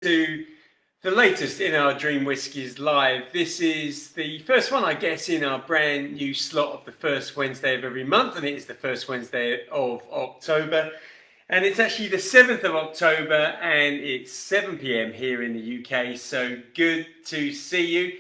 To the latest in our Dream Whiskies live. This is the first one, I guess, in our brand new slot of the first Wednesday of every month, and it is the first Wednesday of October. And it's actually the 7th of October, and it's 7 p.m. here in the UK, so good to see you.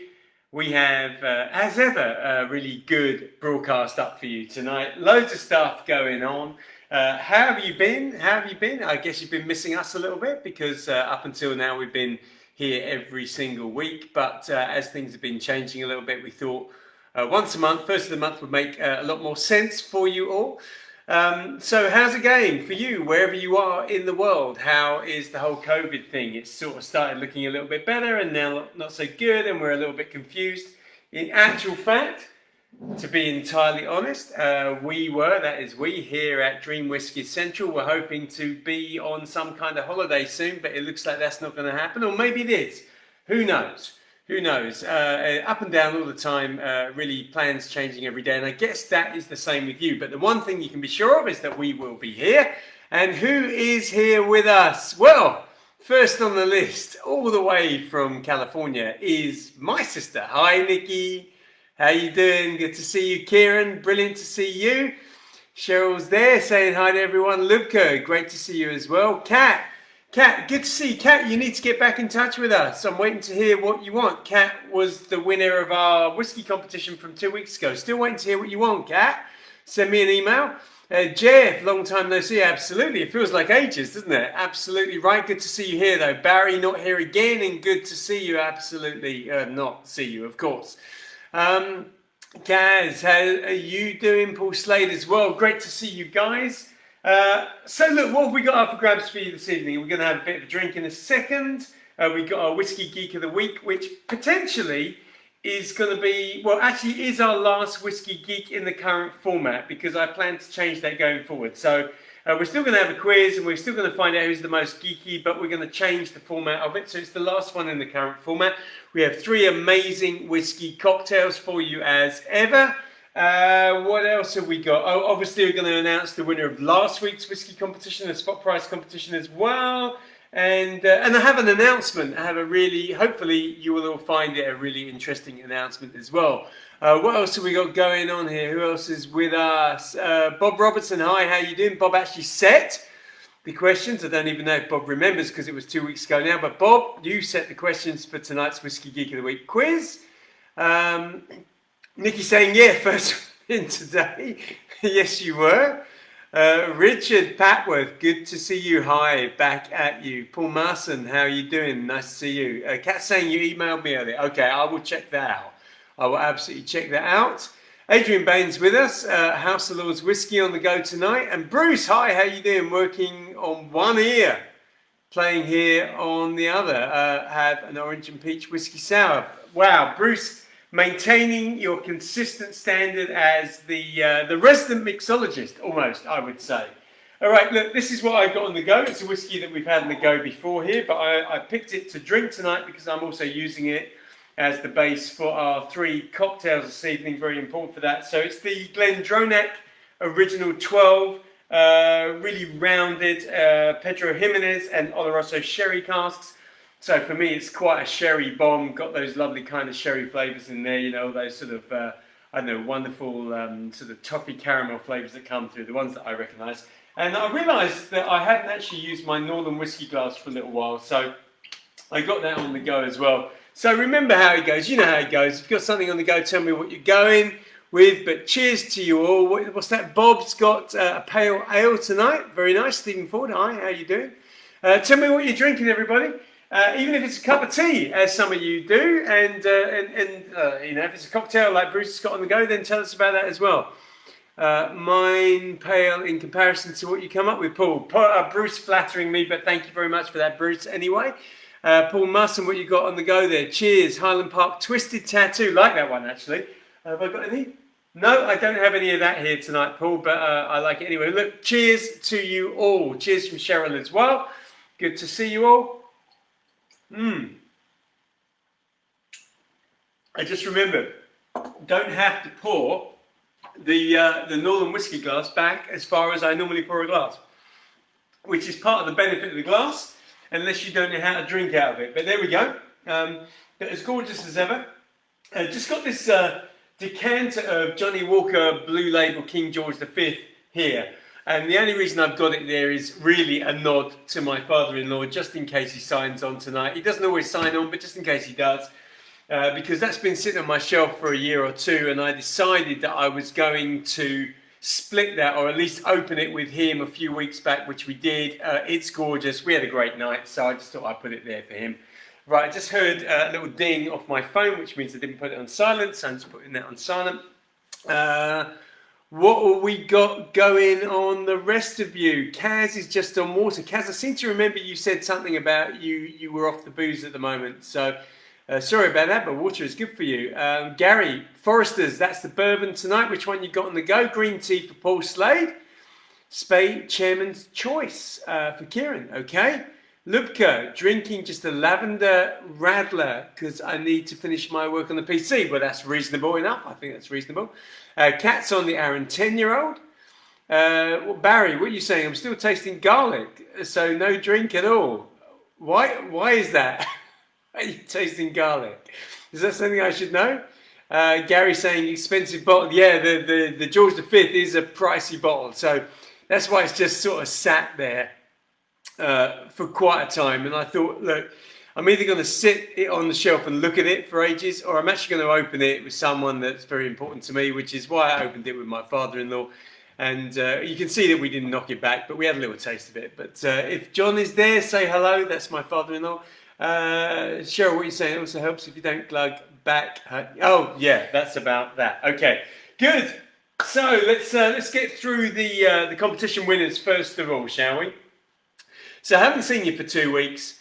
We have, as ever, a really good broadcast up for you tonight. Loads of stuff going on. How have you been? How have you been? I guess you've been missing us a little bit because up until now we've been here every single week. But as things have been changing a little bit, we thought once a month, first of the month would make a lot more sense for you all. So how's it going for you, wherever you are in the world? How is the whole COVID thing? It's sort of started looking a little bit better and now not so good, and we're a little bit confused. In actual fact, to be entirely honest, we here at Dream Whiskies Central were hoping to be on some kind of holiday soon, but it looks like that's not going to happen, or maybe it is. Who knows? Who knows? Up and down all the time, really plans changing every day, and I guess that is the same with you. But the one thing you can be sure of is that we will be here. And who is here with us? Well, first on the list, all the way from California, is my sister. Hi, Nikki. How you doing? Good to see you, Kieran. Brilliant to see you. Cheryl's there saying hi to everyone. Luca, great to see you as well. Kat, good to see you. Kat, you need to get back in touch with us. I'm waiting to hear what you want. Kat was the winner of our whiskey competition from 2 weeks ago. Still waiting to hear what you want, Kat. Send me an email. Jeff, long time no see. Absolutely. It feels like ages, doesn't it? Absolutely right. Good to see you here, though. Barry, not here again, and good to see you. Absolutely not see you, of course. Gaz, how are you doing? Paul Slade as well. Great to see you guys. So look, what have we got up for grabs for you this evening? We're going to have a bit of a drink in a second. We've got our Whiskey Geek of the Week, which potentially is going to be, well, actually is our last Whiskey Geek in the current format, because I plan to change that going forward. So we're still going to have a quiz, and we're still going to find out who's the most geeky, but we're going to change the format of it. So it's the last one in the current format. We have 3 amazing whiskey cocktails for you as ever. What else have we got? Oh, obviously we're going to announce the winner of last week's whiskey competition, the spot price competition as well. And I have an announcement. I have a really, hopefully you will all find it a really interesting announcement as well. What else have we got going on here? Who else is with us? Bob Robertson, hi, how you doing? Bob actually set the questions. I don't even know if Bob remembers because it was 2 weeks ago now. But Bob, you set the questions for tonight's Whiskey Geek of the Week quiz. Nikki saying, yeah, first in today. Yes, you were. Richard Patworth, good to see you. Hi, back at you. Paul Marson, how are you doing? Nice to see you. Kat saying you emailed me earlier. Okay, I will check that out. I will absolutely check that out. Adrian Baines with us. House of Lords Whiskey on the go tonight. And Bruce, hi, how you doing? Working on one ear, playing here on the other. Have an orange and peach whiskey sour. Wow, Bruce, maintaining your consistent standard as the resident mixologist, almost, I would say. All right, look, this is what I got on the go. It's a whiskey that we've had on the go before here, but I picked it to drink tonight because I'm also using it as the base for our 3 cocktails this evening. Very important for that. So it's the Glendronach Original 12, really rounded Pedro Jimenez and Oloroso sherry casks. So for me, it's quite a sherry bomb. Got those lovely kind of sherry flavors in there, you know, those sort of, I don't know, wonderful sort of toffee caramel flavors that come through, the ones that I recognize. And I realized that I hadn't actually used my Northern whiskey glass for a little while, so I got that on the go as well. So remember how it goes. You know how it goes. If you've got something on the go, tell me what you're going with. But cheers to you all. What's that? Bob's got a pale ale tonight. Very nice. Stephen Ford, hi. How you doing? Tell me what you're drinking, everybody. Even if it's a cup of tea, as some of you do, and you know, if it's a cocktail like Bruce has got on the go, then tell us about that as well. Mine pale in comparison to what you come up with, Paul. Bruce flattering me, but thank you very much for that, Bruce. Anyway. Paul Musson, what you got on the go there? Cheers. Highland Park Twisted Tattoo. Like that one, actually. Have I got any? No, I don't have any of that here tonight, Paul, but I like it anyway. Look, cheers to you all. Cheers from Cheryl as well. Good to see you all. I just remembered, don't have to pour the Northern whiskey glass back as far as I normally pour a glass, which is part of the benefit of the glass. unless you don't know how to drink out of it. But there we go. As gorgeous as ever. Just got this decanter of Johnny Walker Blue Label King George V here. And the only reason I've got it there is really a nod to my father-in-law, just in case he signs on tonight. He doesn't always sign on, but just in case he does. Because that's been sitting on my shelf for a year or two, and I decided that I was going to split that, or at least open it with him a few weeks back, which we did. It's gorgeous. We had a great night, so I just thought I'd put it there for him. Right, I just heard a little ding off my phone, which means I didn't put it on silent, so I'm just putting that on silent. What have we got going on, the rest of you? Kaz is just on water. Kaz, I seem to remember you said something about you were off the booze at the moment, so sorry about that, but water is good for you. Gary, Foresters, that's the bourbon tonight. Which one you got on the go? Green tea for Paul Slade. Spade, Chairman's Choice for Kieran, okay. Lubka, drinking just a lavender Radler because I need to finish my work on the PC. Well, that's reasonable enough. I think that's reasonable. Cat's on the Aaron 10-year-old. Well, Barry, what are you saying? I'm still tasting garlic, so no drink at all. Why is that? Are you tasting garlic? Is that something I should know? Gary saying expensive bottle. Yeah, the George V is a pricey bottle, so that's why it's just sort of sat there for quite a time. And I thought, look, I'm either going to sit it on the shelf and look at it for ages, or I'm actually going to open it with someone that's very important to me, which is why I opened it with my father-in-law. And you can see that we didn't knock it back, but we had a little taste of it. But if John is there, say hello. That's my father-in-law. Cheryl, what are you saying? It also helps if you don't glug back. Oh, yeah, that's about that. Okay, good. So let's get through the competition winners first of all, shall we? So I haven't seen you for 2 weeks.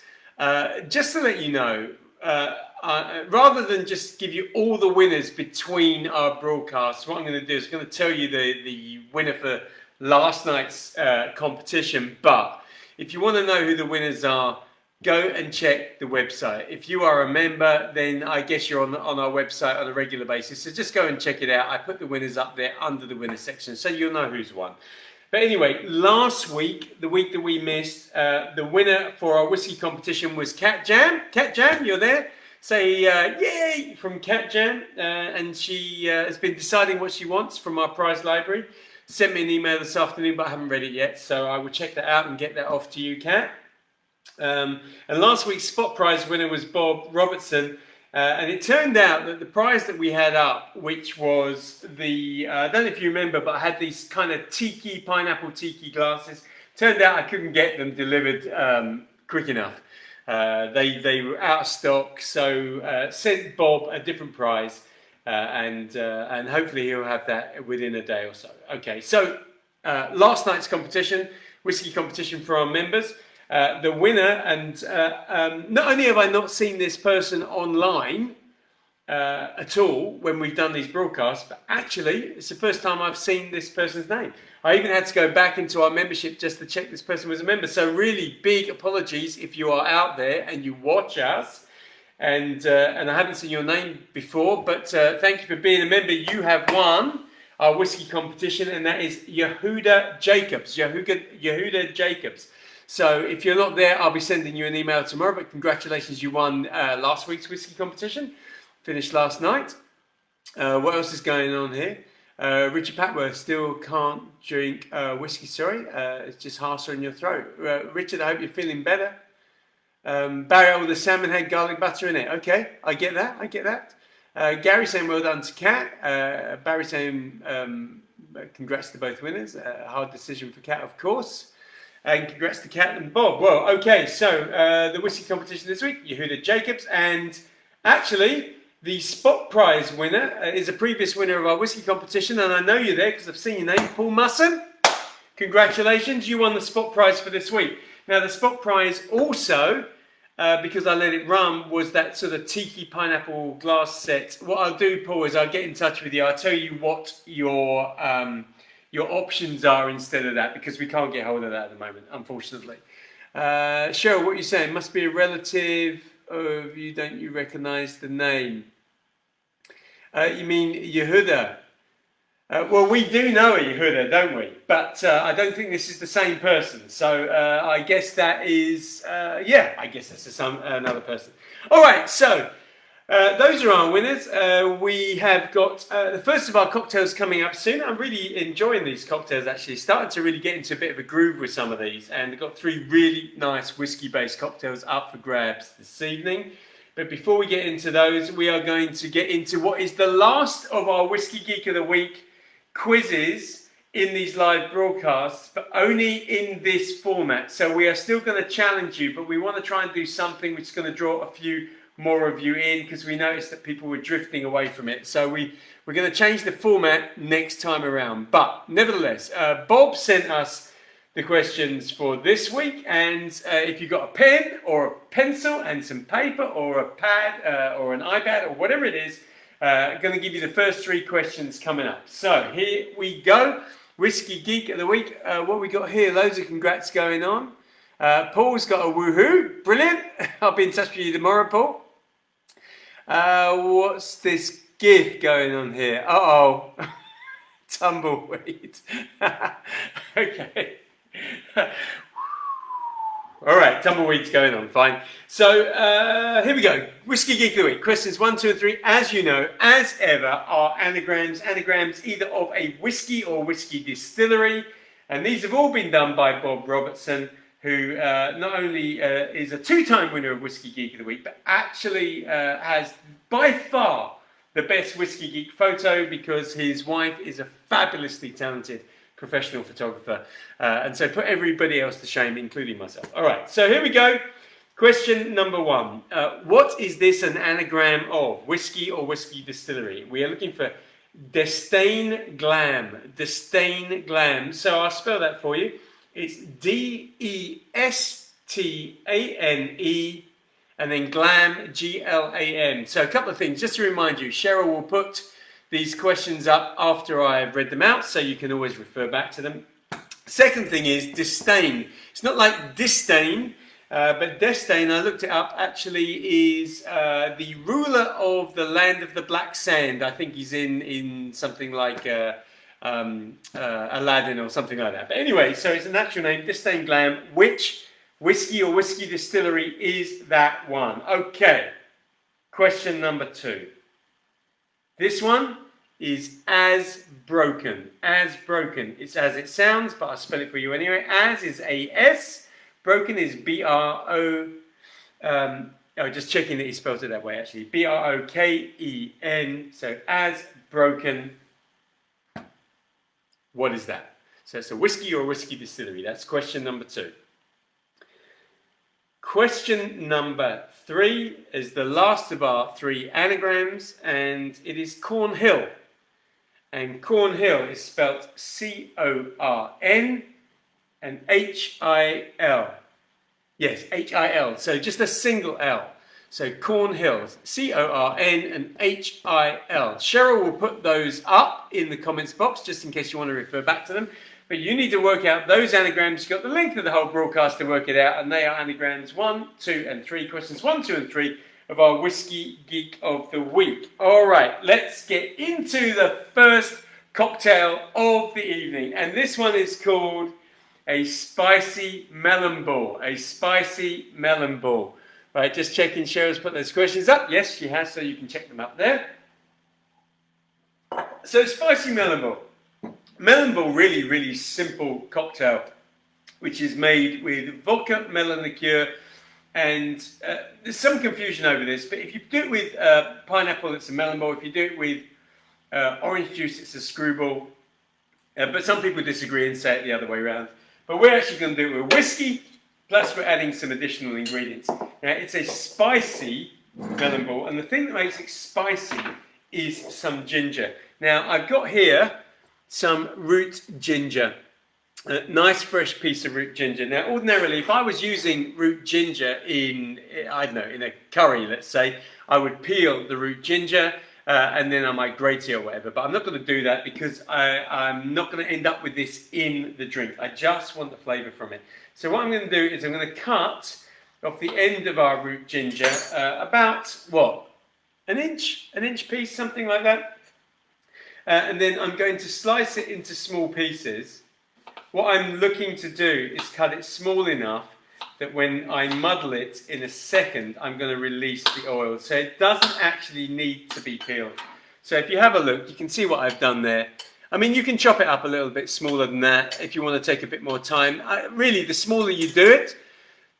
Just to let you know, rather than just give you all the winners between our broadcasts, what I'm going to do is I'm going to tell you the winner for last night's competition. But if you want to know who the winners are, go and check the website. If you are a member, then I guess you're on our website on a regular basis. So just go and check it out. I put the winners up there under the winner section, so you'll know who's won. But anyway, last week, the week that we missed, the winner for our whiskey competition was Cat Jam. Cat Jam, you're there? Say yay from Cat Jam. And she has been deciding what she wants from our prize library. Sent me an email this afternoon, but I haven't read it yet. So I will check that out and get that off to you, Cat. And last week's spot prize winner was Bob Robertson. And it turned out that the prize that we had up, which was the, I don't know if you remember, but I had these kind of pineapple tiki glasses. Turned out I couldn't get them delivered quick enough. They were out of stock, so sent Bob a different prize, and hopefully he'll have that within a day or so. Okay, so last night's competition, whiskey competition for our members. The winner, and not only have I not seen this person online at all when we've done these broadcasts, but actually it's the first time I've seen this person's name. I even had to go back into our membership just to check this person was a member. So really big apologies if you are out there and you watch us, and I haven't seen your name before, but thank you for being a member. You have won our whiskey competition, and that is Yehuda Jacobs. Yehuda Jacobs. So if you're not there, I'll be sending you an email tomorrow, but congratulations, you won last week's whiskey competition. Finished last night. What else is going on here? Richard Patworth still can't drink whiskey, sorry. It's just harsher in your throat. Richard, I hope you're feeling better. Barry, the salmon had garlic butter in it. Okay, I get that. Gary saying well done to Kat. Barry saying congrats to both winners. Hard decision for Kat, of course. And congrats to Kat and Bob. Well, okay, so the whiskey competition this week, Yehuda Jacobs, and actually the spot prize winner is a previous winner of our whiskey competition, and I know you're there because I've seen your name, Paul Musson. Congratulations, you won the spot prize for this week. Now the spot prize also, because I let it run, was that sort of tiki pineapple glass set. What I'll do, Paul, is I'll get in touch with you. I'll tell you what your options are instead of that, because we can't get hold of that at the moment, unfortunately. Cheryl, what are you saying? Must be a relative of you, don't you recognise the name? You mean Yehuda? Well, we do know a Yehuda, don't we? But I don't think this is the same person. So I guess that is, yeah, I guess that's another person. All right, so those are our winners. We have got the first of our cocktails coming up soon. I'm really enjoying these cocktails, actually. Starting to really get into a bit of a groove with some of these. And we've got 3 really nice whiskey-based cocktails up for grabs this evening. But before we get into those, we are going to get into what is the last of our Whiskey Geek of the Week quizzes in these live broadcasts, but only in this format. So we are still going to challenge you, but we want to try and do something which is going to draw a few more of you in, because we noticed that people were drifting away from it. So we're going to change the format next time around. But nevertheless, Bob sent us the questions for this week, and if you've got a pen or a pencil and some paper or a pad or an iPad or whatever it is, I'm going to give you the first 3 questions coming up. So here we go. Whiskey Geek of the Week. What we got here? Loads of congrats going on. Paul's got a woohoo. Brilliant. I'll be in touch with you tomorrow, Paul. What's this GIF going on here? Uh-oh. Tumbleweed. Okay. All right, tumbleweed's going on, fine. So here we go. Whiskey Geek of the Week. Questions 1, 2, and 3, as you know, as ever, are anagrams. Anagrams either of a whiskey or whiskey distillery. And these have all been done by Bob Robertson, who not only is a 2-time winner of Whiskey Geek of the Week, but actually has by far the best Whiskey Geek photo, because his wife is a fabulously talented professional photographer, and so put everybody else to shame, including myself. All right, so here we go. Question number 1. What is this an anagram of? Whiskey or whiskey distillery? We are looking for Destain Glam. Destain Glam. So I'll spell that for you. It's D-E-S-T-A-N-E and then Glam, G-L-A-M. So a couple of things, just to remind you, Cheryl will put these questions up after I've read them out, so you can always refer back to them. Second thing is disdain. It's not like disdain, but Destain, I looked it up, actually is the ruler of the land of the black sand. I think he's in something like Aladdin or something like that. But anyway, so it's a natural name, Destain Glam. Which whiskey or whiskey distillery is that one? Okay, question number 2. This one is As Broken. As Broken. It's as it sounds, but I'll spell it for you anyway. As is A-S. Broken is B-R-O... just checking that he spells it that way, actually. B-R-O-K-E-N. So As Broken. What is that? So it's a whiskey or whiskey distillery. That's question number 2. Question number 3 is the last of our 3 anagrams, and it is Cornhill. And Cornhill is spelt C-O-R-N and H-I-L. Yes, H-I-L. So just a single L. So Cornhill, C-O-R-N and H-I-L. Cheryl will put those up in the comments box just in case you want to refer back to them. But you need to work out those anagrams. You've got the length of the whole broadcast to work it out, and they are anagrams 1, 2, and 3. Questions 1, 2, and 3 of our Whiskey Geek of the Week. All right, let's get into the first cocktail of the evening. And this one is called a spicy melon ball. A spicy melon ball. Right, just checking Cheryl's put those questions up. Yes, she has, so you can check them up there. So spicy melon ball. Melon ball, really simple cocktail, which is made with vodka, melon liqueur, and there's some confusion over this, but if you do it with pineapple, it's a melon ball. If you do it with orange juice, it's a screwball. But some people disagree and say it the other way around. But we're actually going to do it with whiskey, plus we're adding some additional ingredients. Now, it's a spicy melon ball, and the thing that makes it spicy is some ginger. Now, I've got here some root ginger, a nice fresh piece of root ginger. Now, ordinarily, if I was using root ginger in, I don't know, in a curry, let's say, I would peel the root ginger and then I might grate it or whatever. But I'm not going to do that because I'm not going to end up with this in the drink. I just want the flavour from it. So what I'm going to do is I'm going to cut off the end of our root ginger about, what, an inch piece, something like that. and then I'm going to slice it into small pieces. What I'm looking to do is cut it small enough that when I muddle it in a second, I'm going to release the oil. So it doesn't actually need to be peeled. So if you have a look, you can see what I've done there. I mean, you can chop it up a little bit smaller than that if you want to take a bit more time. Really, the smaller you do it,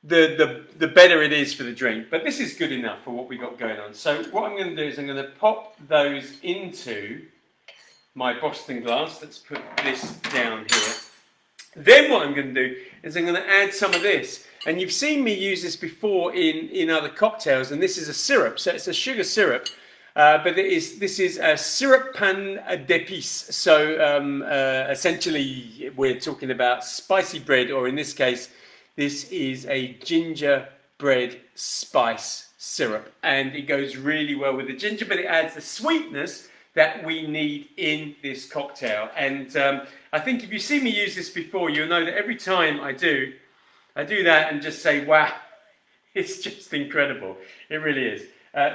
the better it is for the drink. But this is good enough for what we got going on. So what I'm going to do is I'm going to pop those into my Boston glass. Let's put this down here. Then what I'm going to do is I'm going to add some of this. And you've seen me use this before in other cocktails, and this is a syrup. So it's a sugar syrup, but this is a syrup pan d'épices. So essentially we're talking about spicy bread, or in this case, this is a gingerbread spice syrup. And it goes really well with the ginger, but it adds the sweetness that we need in this cocktail. And I think if you see me use this before, you'll know that every time I do that and just say, wow, it's just incredible. It really is.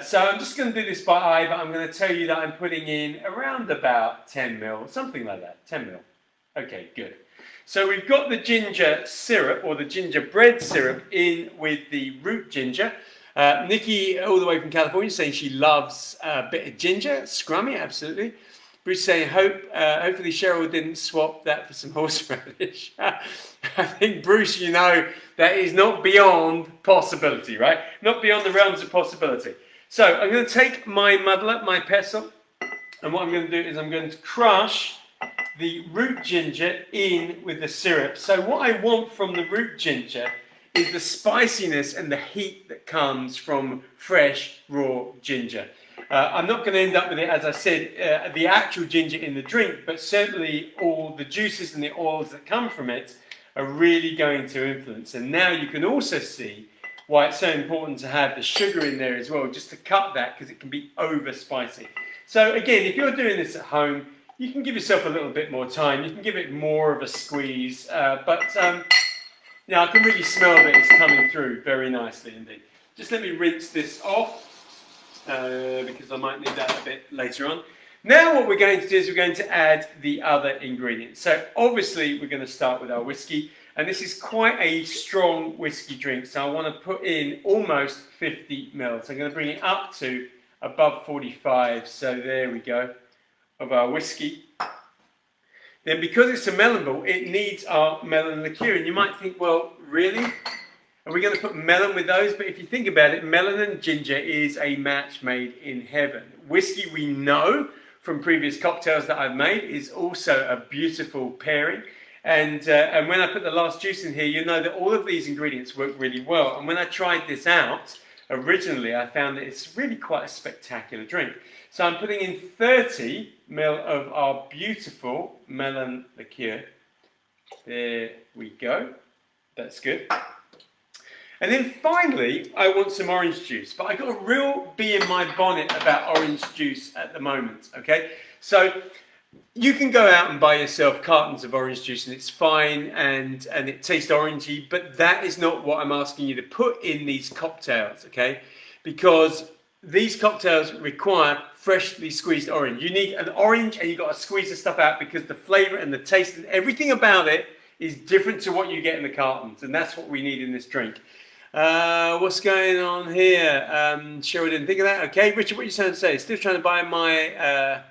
So I'm just going to do this by eye, but I'm going to tell you that I'm putting in around about 10 mil, something like that, 10 mil. Okay, good. So we've got the ginger syrup, or the gingerbread syrup, in with the root ginger. Nikki, all the way from California, saying she loves a bit of ginger. Scrummy, absolutely. Bruce saying, hopefully Cheryl didn't swap that for some horseradish. I think, Bruce, you know, that is not beyond possibility, right? Not beyond the realms of possibility. So I'm going to take my muddler, my pestle, and what I'm going to do is I'm going to crush the root ginger in with the syrup. So what I want from the root ginger is the spiciness and the heat that comes from fresh, raw ginger. I'm not going to end up with it, as I said, the actual ginger in the drink, but certainly all the juices and the oils that come from it are really going to influence. And now you can also see why it's so important to have the sugar in there as well, just to cut that, because it can be over spicy. So again, if you're doing this at home, you can give yourself a little bit more time. You can give it more of a squeeze, now I can really smell that it's coming through very nicely indeed. Just let me rinse this off, because I might need that a bit later on. Now what we're going to do is we're going to add the other ingredients. So obviously we're going to start with our whiskey, and this is quite a strong whiskey drink, so I want to put in almost 50 ml. So I'm going to bring it up to above 45, so there we go, of our whiskey. Then because it's a melon ball, it needs our melon liqueur. And you might think, well, really? Are we going to put melon with those? But if you think about it, melon and ginger is a match made in heaven. Whiskey, we know from previous cocktails that I've made, is also a beautiful pairing. And when I put the last juice in here, you know that all of these ingredients work really well. And when I tried this out, originally, I found that it's really quite a spectacular drink. So I'm putting in 30 ml of our beautiful melon liqueur. There we go. That's good. And then finally, I want some orange juice. But I've got a real bee in my bonnet about orange juice at the moment, okay? So you can go out and buy yourself cartons of orange juice and it's fine and it tastes orangey, but that is not what I'm asking you to put in these cocktails, okay? Because these cocktails require freshly squeezed orange. You need an orange and you've got to squeeze the stuff out because the flavour and the taste and everything about it is different to what you get in the cartons, and that's what we need in this drink. What's going on here? Cheryl didn't think of that. Okay, Richard, what are you trying to say? Still trying to buy my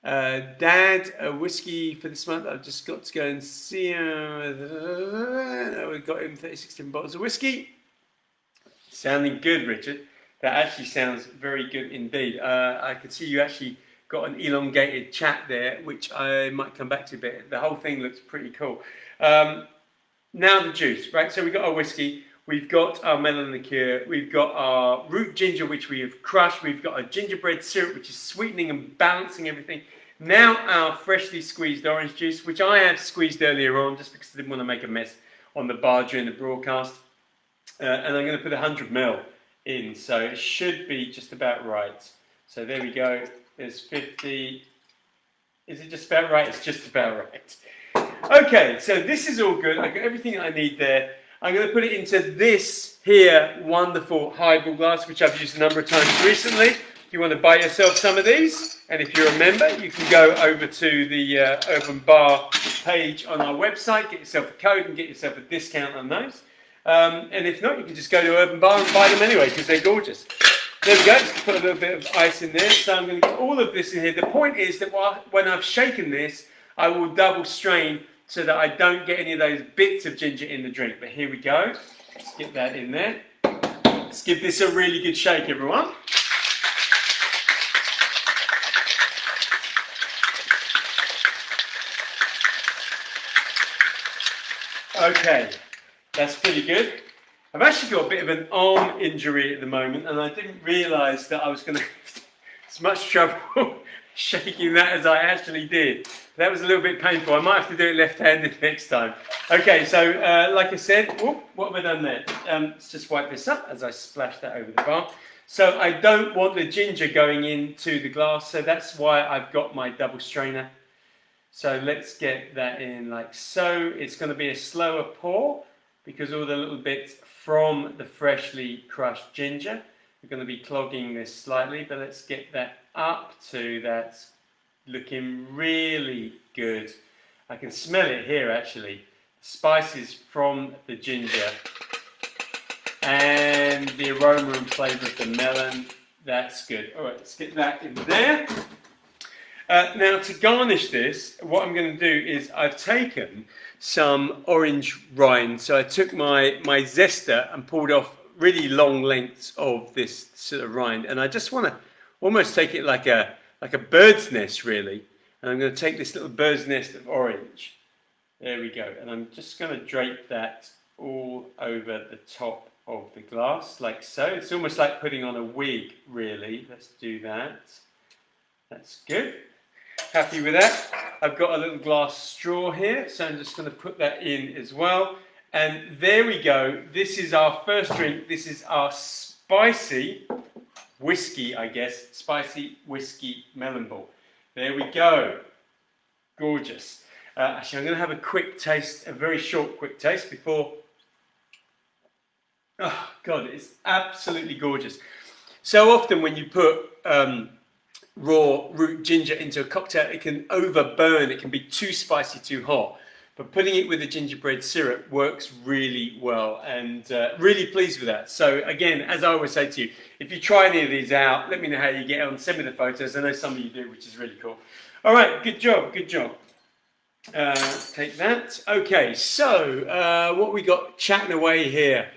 dad a whiskey for this month. I've just got to go and see him. We've got him 36 different bottles of whiskey. Sounding good, Richard. That actually sounds very good indeed. I can see you actually got an elongated chat there, which I might come back to, but the whole thing looks pretty cool. Now the juice, right? So we've got our whiskey, we've got our melon liqueur, we've got our root ginger, which we have crushed, we've got our gingerbread syrup, which is sweetening and balancing everything. Now our freshly squeezed orange juice, which I have squeezed earlier on, just because I didn't want to make a mess on the bar during the broadcast. And I'm going to put 100 ml in, so it should be just about right. So there we go, there's 50. Is it just about right? It's just about right. Okay, so this is all good. I've got everything I need there. I'm going to put it into this here wonderful highball glass, which I've used a number of times recently. you want to buy yourself some of these, and if you're a member, you can go over to the Urban Bar page on our website, get yourself a code and get yourself a discount on those. And if not, you can just go to Urban Bar and buy them anyway, because they're gorgeous. There we go, just put a little bit of ice in there. So I'm going to get all of this in here. The point is that when I've shaken this, I will double strain so that I don't get any of those bits of ginger in the drink. But here we go. Let's get that in there. Let's give this a really good shake, everyone. Okay, that's pretty good. I've actually got a bit of an arm injury at the moment, and I didn't realise that I was going to have as much trouble shaking that as I actually did. That was a little bit painful. I might have to do it left-handed next time. Okay, so like I said, whoop, what have I done there? Let's just wipe this up as I splash that over the bar. So I don't want the ginger going into the glass, so that's why I've got my double strainer. So let's get that in like so. It's going to be a slower pour because all the little bits from the freshly crushed ginger are going to be clogging this slightly, but let's get that up to that, looking really good. I can smell it here actually. Spices from the ginger and the aroma and flavour of the melon. That's good. All right, let's get that in there. Now to garnish this, what I'm going to do is I've taken some orange rind. So I took my zester and pulled off really long lengths of this sort of rind, and I just want to almost take it like a bird's nest really. And I'm going to take this little bird's nest of orange. There we go. And I'm just going to drape that all over the top of the glass like so. It's almost like putting on a wig really. Let's do that. That's good. Happy with that. I've got a little glass straw here, so I'm just going to put that in as well. And there we go. This is our first drink. This is our spicy whiskey, I guess. Spicy whiskey melon ball. There we go. Gorgeous. Actually, I'm going to have a quick taste, a very short quick taste before... Oh, God, it's absolutely gorgeous. So often when you put raw root ginger into a cocktail, it can overburn, it can be too spicy, too hot. But putting it with a gingerbread syrup works really well, and really pleased with that. So again, as I always say to you, if you try any of these out, let me know how you get on, send me the photos. I know some of you do, which is really cool. All right, good job, good job. Take that. Okay, so what we got chatting away here?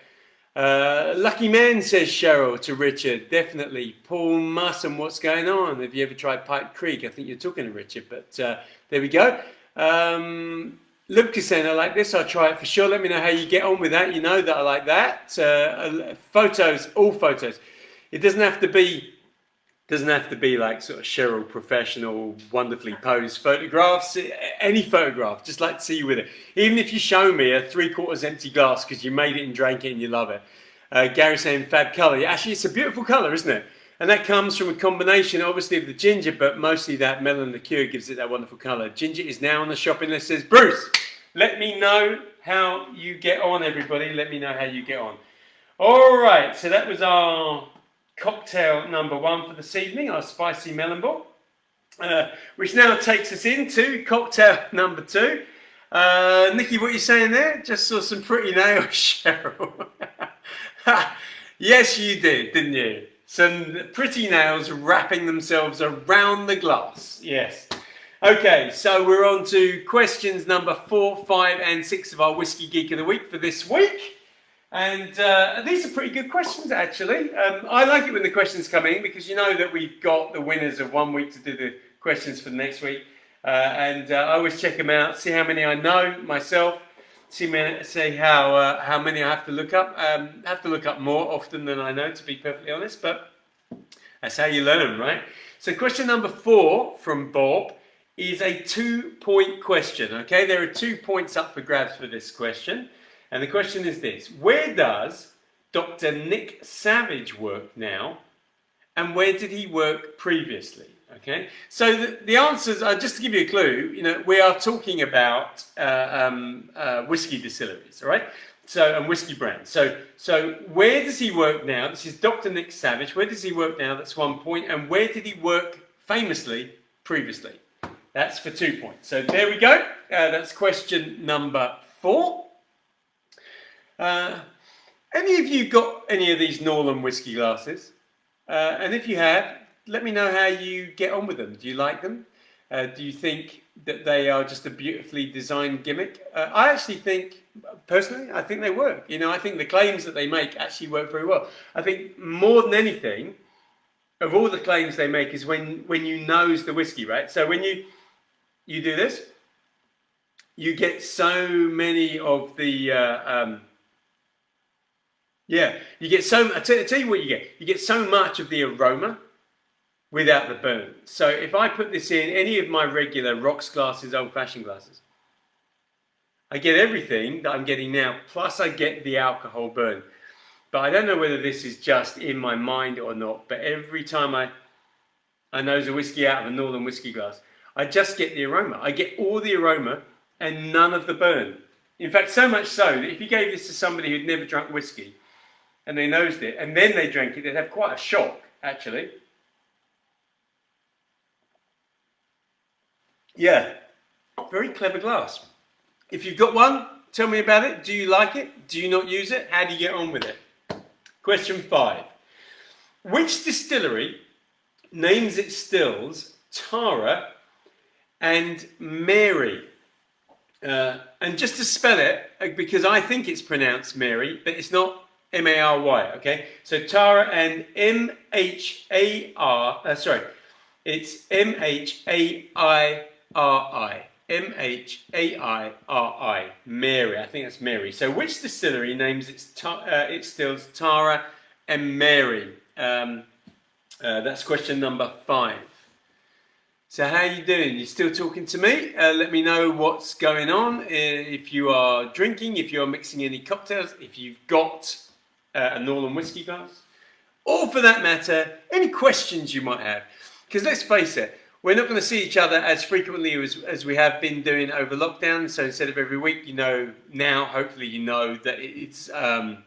Lucky man, says Cheryl to Richard. Definitely. Paul Musson, what's going on? Have you ever tried Pipe Creek? I think you're talking to Richard, but there we go. Lucas saying, I like this, I'll try it for sure. Let me know how you get on with that. You know that I like that. Photos, all photos. It doesn't have to be like sort of Cheryl professional, wonderfully posed photographs. Any photograph, just like to see you with it. Even if you show me a 3/4 empty glass because you made it and drank it and you love it. Gary saying fab colour. Actually, it's a beautiful colour, isn't it? And that comes from a combination, obviously, of the ginger, but mostly that melon liqueur gives it that wonderful colour. Ginger is now on the shopping list, says Bruce. Let me know how you get on, everybody. Let me know how you get on. All right, so that was our cocktail number 1 for this evening, our spicy melon ball, which now takes us into cocktail number 2. Nikki, what are you saying there? Just saw some pretty nails, Cheryl. Yes, you did, didn't you? Some pretty nails wrapping themselves around the glass. Yes. Okay, so we're on to questions number 4, 5, and 6 of our Whiskey Geek of the Week for this week. And these are pretty good questions, actually. I like it when the questions come in because you know that we've got the winners of 1 week to do the questions for the next week. I always check them out, see how many I know myself, see how many I have to look up. I have to look up more often than I know, to be perfectly honest, but that's how you learn, right? So question number 4 from Bob is a 2-point question, okay? There are 2 points up for grabs for this question. And the question is this: where does Dr. Nick Savage work now, and where did he work previously? Okay, so the answers are, just to give you a clue, you know, we are talking about whiskey distilleries, all right? and whiskey brands. So where does he work now? This is Dr. Nick Savage. Where does he work now? That's 1 point. And where did he work famously previously? That's for 2 points. So there we go. That's question number 4. Any of you got any of these Norland whiskey glasses? And if you have, let me know how you get on with them. Do you like them? Do you think that they are just a beautifully designed gimmick? I actually think, personally, I think they work. You know, I think the claims that they make actually work very well. I think more than anything, of all the claims they make is when you nose the whiskey, right? So when you do this, you get so many of the, you get so, I tell you what you get. You get so much of the aroma without the burn. So if I put this in any of my regular rocks glasses, old-fashioned glasses, I get everything that I'm getting now, plus I get the alcohol burn. But I don't know whether this is just in my mind or not, but every time I nose a whiskey out of a Northern whiskey glass, I just get the aroma. I get all the aroma and none of the burn. In fact, so much so that if you gave this to somebody who'd never drunk whiskey and they nosed it and then they drank it, they'd have quite a shock, actually. Yeah, very clever glass. If you've got one, tell me about it. Do you like it? Do you not use it? How do you get on with it? Question 5. Which distillery names its stills Tara and Mary? And just to spell it, because I think it's pronounced Mary, but it's not M-A-R-Y, okay? So Tara and M-H-A-R, it's M-H-A-I-R-I. M-H-A-I-R-I. Mary. I think that's Mary. So which distillery names its stills Tara and Mary? That's question number 5. So how are you doing? You still talking to me? Let me know what's going on. If you are drinking, if you are mixing any cocktails, if you've got a Northern whiskey glass, or for that matter, any questions you might have. Because let's face it, we're not going to see each other as frequently as we have been doing over lockdown. So instead of every week, you know now, hopefully you know that it's the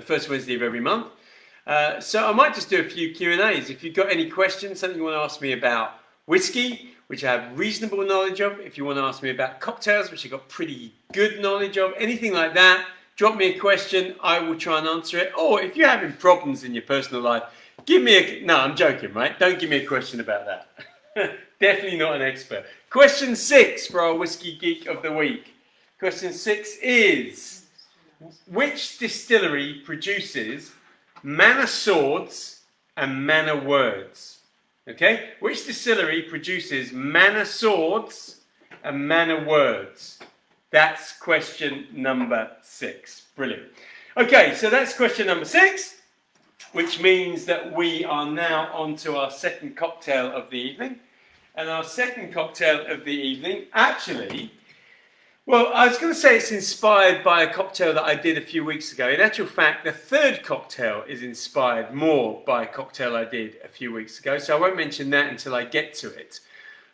first Wednesday of every month. So I might just do a few Q&As. If you've got any questions, something you want to ask me about whiskey, which I have reasonable knowledge of, if you want to ask me about cocktails, which I've got pretty good knowledge of, anything like that, drop me a question, I will try and answer it. Or if you're having problems in your personal life, give me a... No, I'm joking, right? Don't give me a question about that. Definitely not an expert. Question 6 for our Whiskey Geek of the Week. Question 6 is, which distillery produces Manor Swords and Manor Words? Okay? Which distillery produces Manor Swords and Manor Words? That's question number 6. Brilliant. Okay, so that's question number 6. Which means that we are now on to our second cocktail of the evening. And our second cocktail of the evening, actually, well, I was going to say it's inspired by a cocktail that I did a few weeks ago. In actual fact, the third cocktail is inspired more by a cocktail I did a few weeks ago. So I won't mention that until I get to it.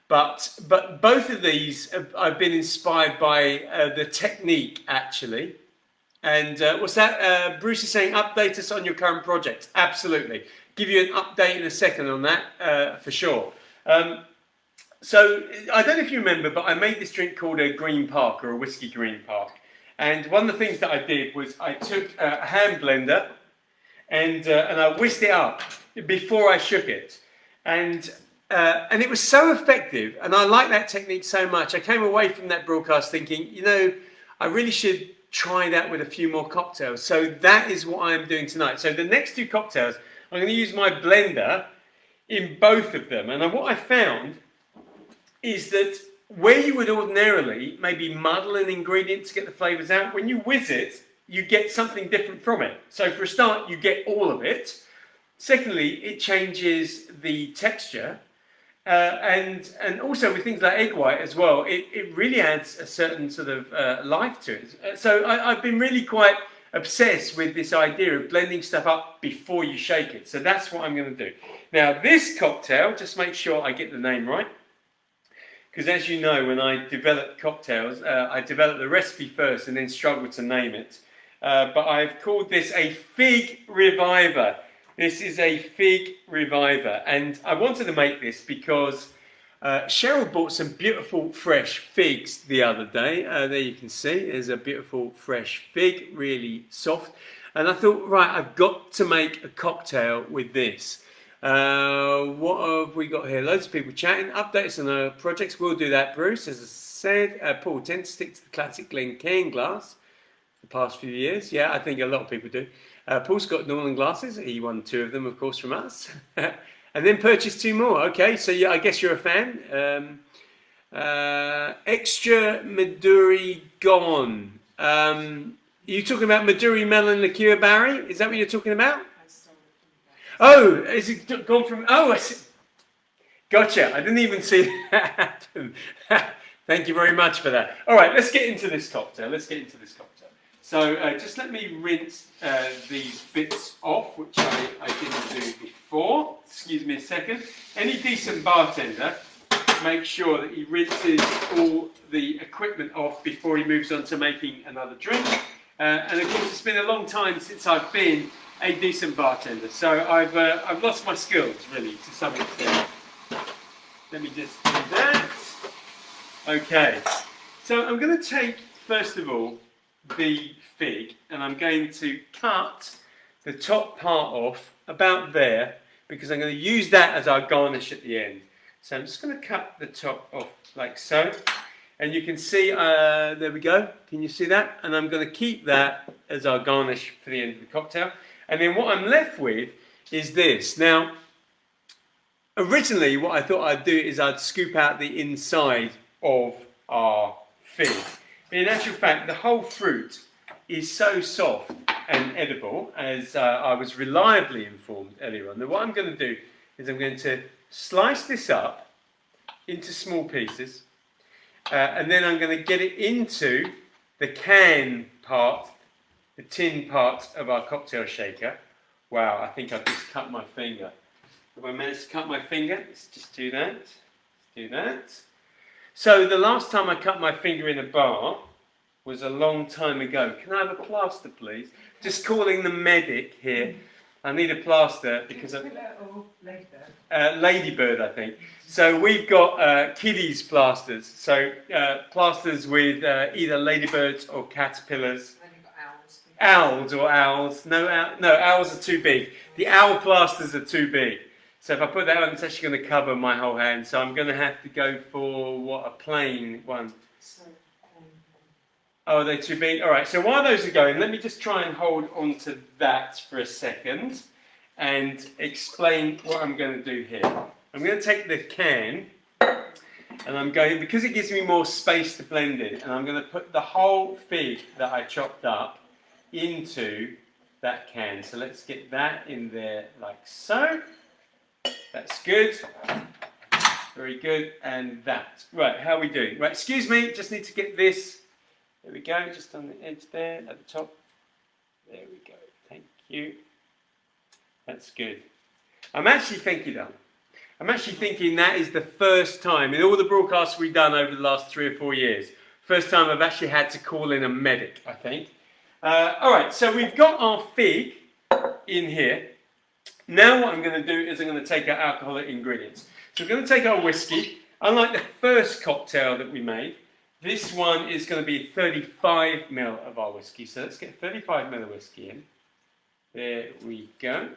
But both of these, I've been inspired by the technique, actually. And what's that? Bruce is saying, update us on your current projects. Absolutely. Give you an update in a second on that, for sure. So, I don't know if you remember, but I made this drink called a Green Park, or a Whiskey Green Park. And one of the things that I did was I took a hand blender and I whisked it up before I shook it. And it was so effective, and I like that technique so much. I came away from that broadcast thinking, you know, I really should try that with a few more cocktails. So that is what I'm doing tonight. So the next 2 cocktails, I'm going to use my blender in both of them. And what I found is that where you would ordinarily maybe muddle an ingredient to get the flavours out, when you whiz it, you get something different from it. So for a start, you get all of it. Secondly, it changes the texture. And also with things like egg white as well, it really adds a certain sort of life to it. So I've been really quite obsessed with this idea of blending stuff up before you shake it. So that's what I'm going to do. Now this cocktail, just make sure I get the name right, because as you know, when I develop cocktails, I develop the recipe first and then struggle to name it. But I've called this a fig reviver. This is a fig reviver, and I wanted to make this because Cheryl bought some beautiful fresh figs the other day. There you can see, there's a beautiful fresh fig, really soft. And I thought, right, I've got to make a cocktail with this. What have we got here? Loads of people chatting. Updates on our projects. We'll do that, Bruce. As I said, Paul tends to stick to the classic Glencairn glass the past few years. Yeah, I think a lot of people do. Paul's got Northern glasses. He won 2 of them, of course, from us. And then purchased 2 more. Okay, so yeah, I guess you're a fan. Extra Maduri gone. Are you talking about Maduri melon liqueur, Barry? Is that what you're talking about? Oh, is it gone from... Oh, I see. Gotcha. I didn't even see that happen. Thank you very much for that. All right, let's get into this cocktail. So just let me rinse these bits off, which I didn't do before. Excuse me a second. Any decent bartender, make sure that he rinses all the equipment off before he moves on to making another drink. And of course, it's been a long time since I've been a decent bartender, so I've lost my skills really to some extent. Let me just do that. Okay, so I'm going to take first of all the fig, and I'm going to cut the top part off about there because I'm going to use that as our garnish at the end. So I'm just going to cut the top off like so, and you can see there we go. Can you see that? And I'm going to keep that as our garnish for the end of the cocktail. And then what I'm left with is this. Now, originally what I thought I'd do is I'd scoop out the inside of our fig. But in actual fact, the whole fruit is so soft and edible, as I was reliably informed earlier on. Now what I'm going to do is I'm going to slice this up into small pieces, and then I'm going to get it into the can part, the tin part of our cocktail shaker. Wow, I think I've just cut my finger. Have I managed to cut my finger? Let's just do that. Let's do that. So the last time I cut my finger in a bar was a long time ago. Can I have a plaster, please? Just calling the medic here. I need a plaster because of Ladybird, I think. So we've got kiddies plasters. So plasters with either ladybirds or caterpillars. Owls or owls. No, owls are too big. The owl plasters are too big. So if I put that on, it's actually going to cover my whole hand. So I'm going to have to go for, what, a plain one. Oh, they're too big? All right, so while those are going, let me just try and hold on to that for a second and explain what I'm going to do here. I'm going to take the can and I'm going, because it gives me more space to blend it, and I'm going to put the whole fig that I chopped up into that can. So let's get that in there like so. That's good. Very good. And that. Right, how are we doing? Right, excuse me, just need to get this. There we go, just on the edge there at the top. There we go. Thank you. That's good. I'm actually thinking that is the first time in all the broadcasts we've done over the last 3 or 4 years, first time I've actually had to call in a medic, I think. All right, so we've got our fig in here. Now what I'm going to do is I'm going to take our alcoholic ingredients. So we're going to take our whiskey. Unlike the first cocktail that we made, this one is going to be 35 ml of our whiskey. So let's get 35 ml of whiskey in. There we go.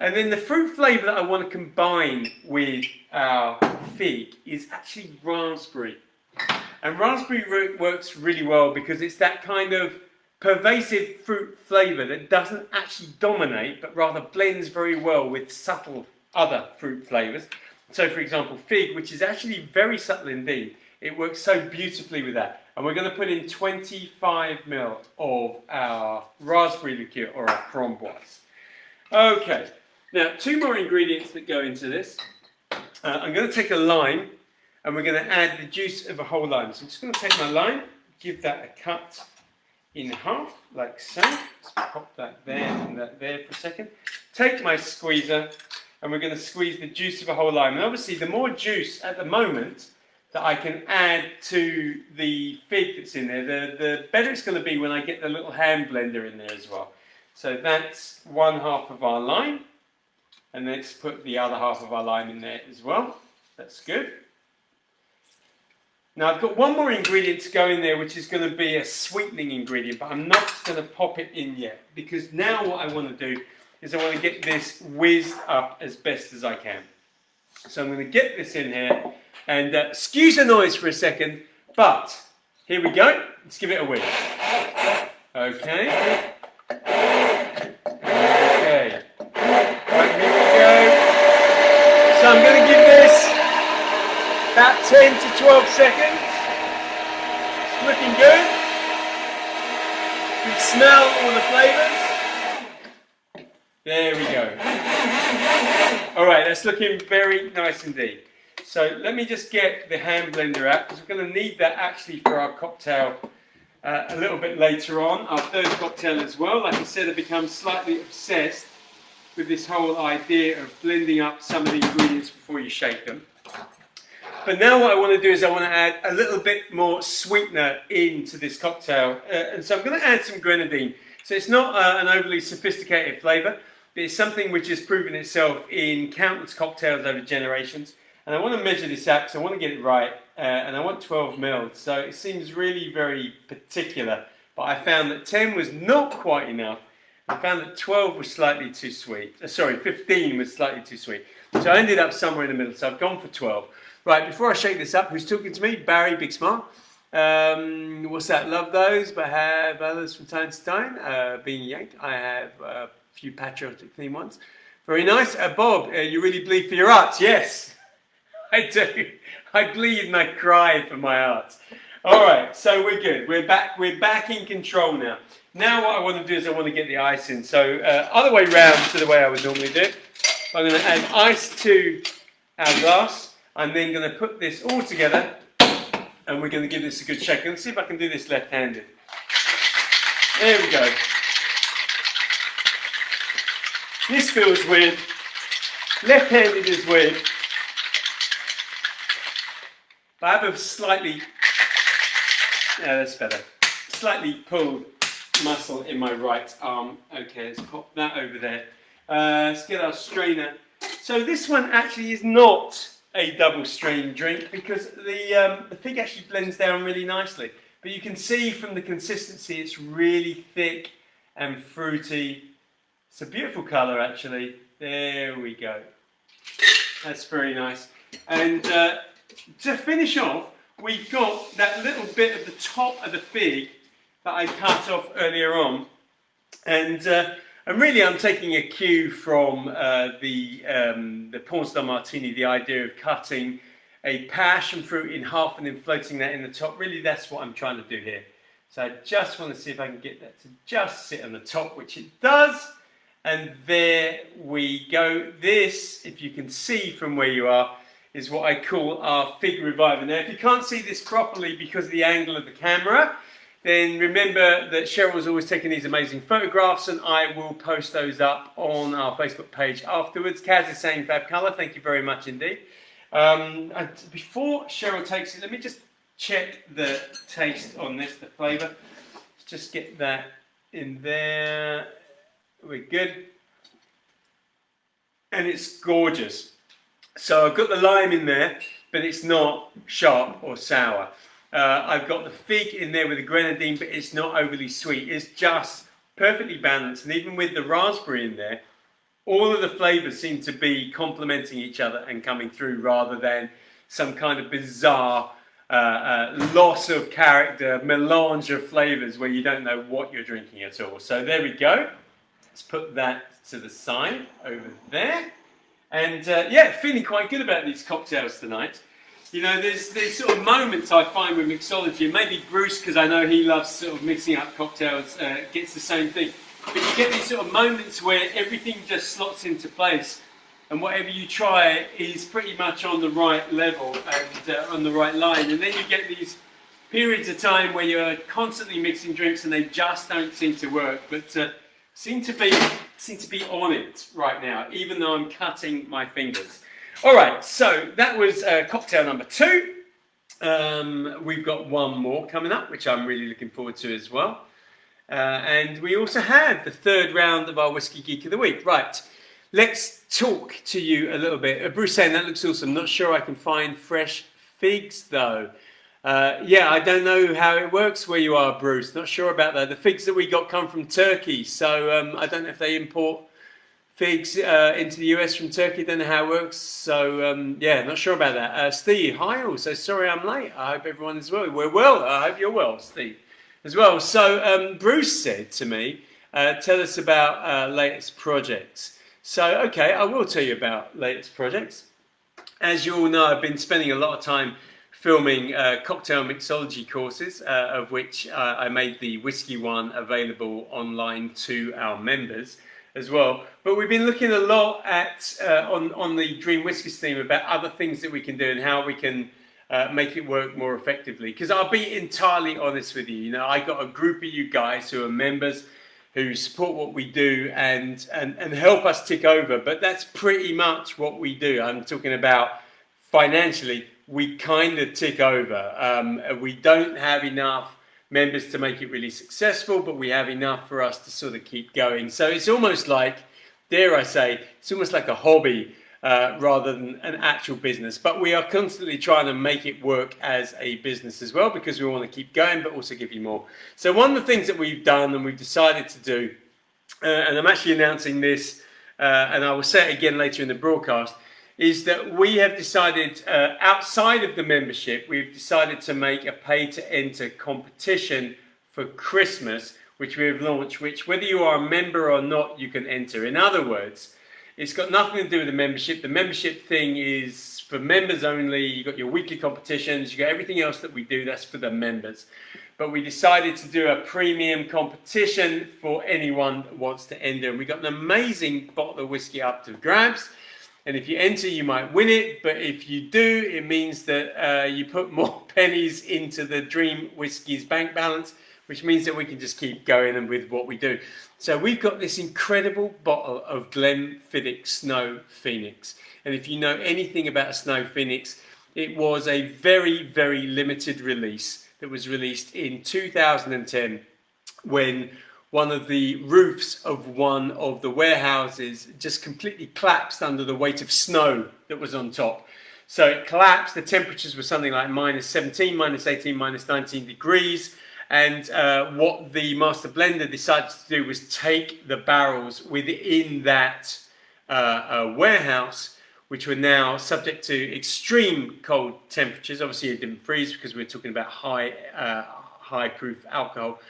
And then the fruit flavour that I want to combine with our fig is actually raspberry. And raspberry works really well because it's that kind of pervasive fruit flavour that doesn't actually dominate, but rather blends very well with subtle other fruit flavours. So for example, fig, which is actually very subtle indeed, it works so beautifully with that. And we're going to put in 25 ml of our raspberry liqueur or our framboise. Okay, now 2 more ingredients that go into this. I'm going to take a lime and we're going to add the juice of a whole lime. So I'm just going to take my lime, give that a cut in half, like so. Let's pop that there and that there for a second. Take my squeezer and we're going to squeeze the juice of a whole lime. And obviously the more juice at the moment, that I can add to the fig that's in there. The better it's going to be when I get the little hand blender in there as well. So that's one half of our lime. And let's put the other half of our lime in there as well. That's good. Now I've got one more ingredient to go in there, which is going to be a sweetening ingredient, but I'm not going to pop it in yet, because now what I want to do is I want to get this whizzed up as best as I can. So I'm going to get this in here, and excuse the noise for a second, but here we go. Let's give it a whiz. Okay. Okay. Right, here we go. So I'm going to give this about 10 to 12 seconds. It's looking good. You can smell all the flavours. There we go. Alright, that's looking very nice indeed. So let me just get the hand blender out, because we're going to need that actually for our cocktail a little bit later on, our third cocktail as well. Like I said, I've become slightly obsessed with this whole idea of blending up some of the ingredients before you shake them. But now what I want to do is I want to add a little bit more sweetener into this cocktail. And so I'm going to add some grenadine. So it's not an overly sophisticated flavour, but it's something which has proven itself in countless cocktails over generations. And I want to measure this out because I want to get it right. And I want 12 mils. So it seems really very particular. But I found that 10 was not quite enough. I found that 12 was slightly too sweet. Sorry, 15 was slightly too sweet. So I ended up somewhere in the middle. So I've gone for 12. Right, before I shake this up, who's talking to me? Barry, big smile. What's that? Love those, but have others from time to time. Being yanked, I have a few patriotic theme ones. Very nice. Bob, you really bleed for your arts? Yes, I do. I bleed and I cry for my art. All right, so we're good. We're back in control now. Now what I want to do is I want to get the ice in. So other way round to the way I would normally do it. I'm going to add ice to our glass. I'm then going to put this all together, and we're going to give this a good shake. Let's see if I can do this left-handed. There we go. This feels weird. Left-handed is weird. But I have a slightly, yeah, that's better. Slightly pulled muscle in my right arm. Okay, let's pop that over there. Let's get our strainer. So this one actually is not a double strain drink, because the fig actually blends down really nicely. But you can see from the consistency it's really thick and fruity. It's a beautiful colour actually. There we go. That's very nice. And to finish off, we've got that little bit at the top of the fig that I cut off earlier on. And really, I'm taking a cue from the porn star martini, the idea of cutting a passion fruit in half and then floating that in the top. Really, that's what I'm trying to do here. So I just want to see if I can get that to just sit on the top, which it does. And there we go. This, if you can see from where you are, is what I call our fig reviver. Now, if you can't see this properly because of the angle of the camera, then remember that Cheryl was always taking these amazing photographs, and I will post those up on our Facebook page afterwards. Kaz is saying fab colour, thank you very much indeed. And before Cheryl takes it, let me just check the taste on this, the flavour. Let's just get that in there. We're good. And it's gorgeous. So I've got the lime in there, but it's not sharp or sour. I've got the fig in there with the grenadine, but it's not overly sweet. It's just perfectly balanced. And even with the raspberry in there, all of the flavours seem to be complementing each other and coming through, rather than some kind of bizarre loss of character, melange of flavours where you don't know what you're drinking at all. So there we go. Let's put that to the side over there. And yeah, feeling quite good about these cocktails tonight. You know, there's these sort of moments I find with mixology, and maybe Bruce, because I know he loves sort of mixing up cocktails, gets the same thing. But you get these sort of moments where everything just slots into place, and whatever you try is pretty much on the right level and on the right line. And then you get these periods of time where you're constantly mixing drinks and they just don't seem to work, but seem to be on it right now, even though I'm cutting my fingers. All right, so that was cocktail number 2. We've got one more coming up, which I'm really looking forward to as well. And we also have the third round of our Whiskey Geek of the Week. Right, let's talk to you a little bit. Bruce saying that looks awesome. Not sure I can find fresh figs though. Yeah, I don't know how it works where you are, Bruce. Not sure about that. The figs that we got come from Turkey, so I don't know if they import figs into the US from Turkey. Don't know how it works. So yeah, not sure about that. Steve, hi also. Sorry I'm late. I hope everyone is well. We're well. I hope you're well, Steve, as well. So Bruce said to me, tell us about latest projects. So okay, I will tell you about latest projects. As you all know, I've been spending a lot of time filming cocktail mixology courses, of which I made the whiskey one available online to our members as well. But we've been looking a lot at on the Dream Whiskies theme about other things that we can do and how we can make it work more effectively. Because I'll be entirely honest with you, you know, I got a group of you guys who are members who support what we do and help us tick over. But that's pretty much what we do. I'm talking about financially, we kind of tick over. We don't have enough members to make it really successful, but we have enough for us to sort of keep going. So it's almost like, dare I say, it's almost like a hobby rather than an actual business. But we are constantly trying to make it work as a business as well, because we want to keep going, but also give you more. So one of the things that we've done and we've decided to do, and I'm actually announcing this, and I will say it again later in the broadcast, is that we have decided, outside of the membership, we've decided to make a pay-to-enter competition for Christmas, which we have launched, which whether you are a member or not, you can enter. In other words, it's got nothing to do with the membership. The membership thing is for members only. You've got your weekly competitions, you've got everything else that we do, that's for the members. But we decided to do a premium competition for anyone that wants to enter. And we got an amazing bottle of whiskey up to grabs. And if you enter, you might win it. But if you do, it means that you put more pennies into the Dream Whiskies bank balance, which means that we can just keep going and with what we do. So we've got this incredible bottle of Glenfiddich Snow Phoenix. And if you know anything about Snow Phoenix, it was a very, very limited release that was released in 2010 when one of the roofs of one of the warehouses just completely collapsed under the weight of snow that was on top. So it collapsed. The temperatures were something like -17, -18, -19 degrees. And what the master blender decided to do was take the barrels within that warehouse, which were now subject to extreme cold temperatures. Obviously, it didn't freeze because we're talking about high proof alcohol.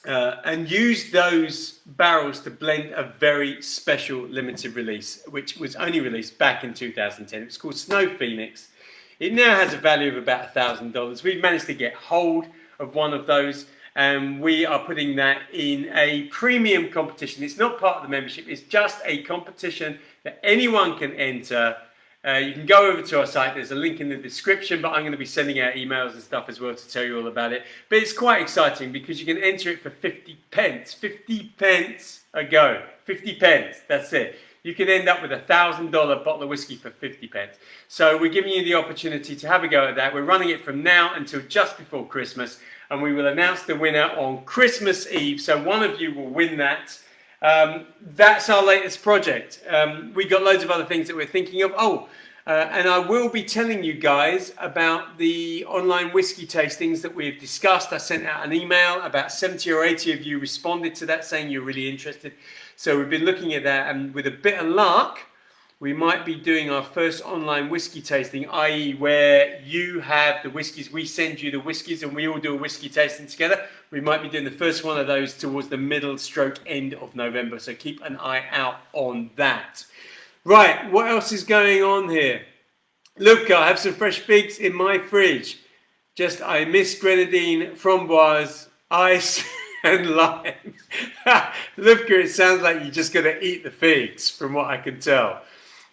And used those barrels to blend a very special limited release, which was only released back in 2010. It was called Snow Phoenix. It now has a value of about $1,000. We've managed to get hold of one of those, and we are putting that in a premium competition. It's not part of the membership, it's just a competition that anyone can enter. You can go over to our site, there's a link in the description, but I'm going to be sending out emails and stuff as well to tell you all about it. But it's quite exciting because you can enter it for 50 pence. 50 pence a go. 50 pence, that's it. You can end up with $1,000 bottle of whiskey for 50 pence. So we're giving you the opportunity to have a go at that. We're running it from now until just before Christmas, and we will announce the winner on Christmas Eve. So one of you will win that. That's our latest project. We've got loads of other things that we're thinking of. And I will be telling you guys about the online whiskey tastings that we've discussed. I sent out an email. About 70 or 80 of you responded to that saying you're really interested. So we've been looking at that, and with a bit of luck, we might be doing our first online whiskey tasting, i.e. where you have the whiskies, we send you the whiskies, and we all do a whiskey tasting together. We might be doing the first one of those towards the middle stroke end of November, so keep an eye out on that. Right, what else is going on here? Look, I have some fresh figs in my fridge. I miss grenadine, framboise, ice, and limes. Look, it sounds like you're just going to eat the figs, from what I can tell.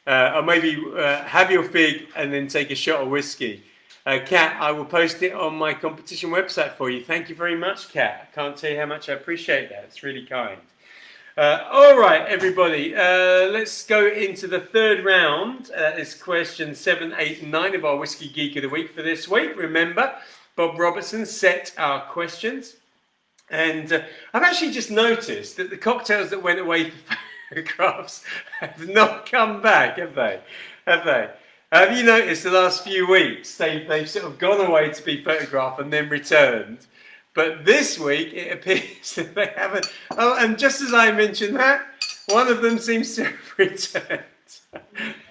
Or maybe have your fig and then take a shot of whiskey. Kat, I will post it on my competition website for you. Thank you very much, Kat. I can't tell you how much I appreciate that. It's really kind. All right, everybody. Let's go into the third round. It's question 7, 8, and 9 of our Whiskey Geek of the Week for this week. Remember, Bob Robertson set our questions. And I've actually just noticed that the cocktails that went away for photographs have not come back, have they? Have they? Have you noticed the last few weeks they've sort of gone away to be photographed and then returned? But this week, it appears that they haven't. Oh, and just as I mentioned that, one of them seems to have returned.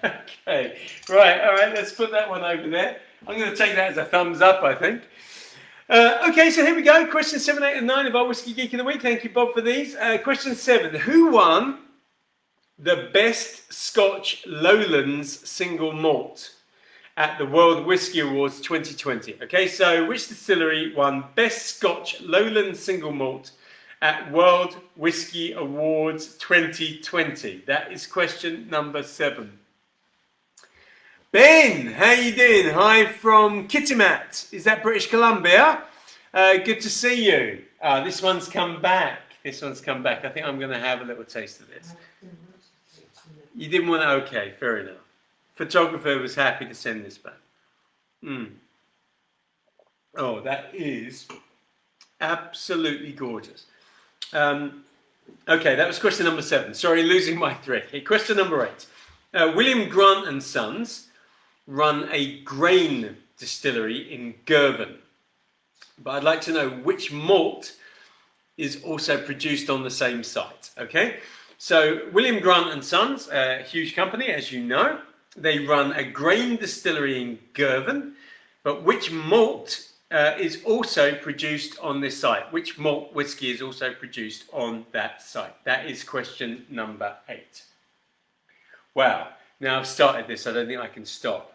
Okay, right, all right, let's put that one over there. I'm going to take that as a thumbs up, I think. Okay, so here we go. Question 7, 8, and 9 of our Whiskey Geek of the Week. Thank you, Bob, for these. Question 7. Who won the Best Scotch Lowlands Single Malt at the World Whisky Awards 2020? Okay, so which distillery won Best Scotch Lowland Single Malt at World Whisky Awards 2020? That is question number 7. Ben, how you doing? Hi from Kitimat. Is that British Columbia? Good to see you. This one's come back. This one's come back. I think I'm going to have a little taste of this. You didn't want to? Okay, fair enough. Photographer was happy to send this back. Oh, that is absolutely gorgeous. Okay, that was question number 7. Sorry, losing my thread. Okay, question number 8. William Grant and Sons run a grain distillery in Girvan. But I'd like to know which malt is also produced on the same site. Okay, so William Grant and Sons, a huge company, as you know. They run a grain distillery in Girvan, but which malt is also produced on this site? Which malt whiskey is also produced on that site? That is question number 8. Wow, now I've started this, I don't think I can stop.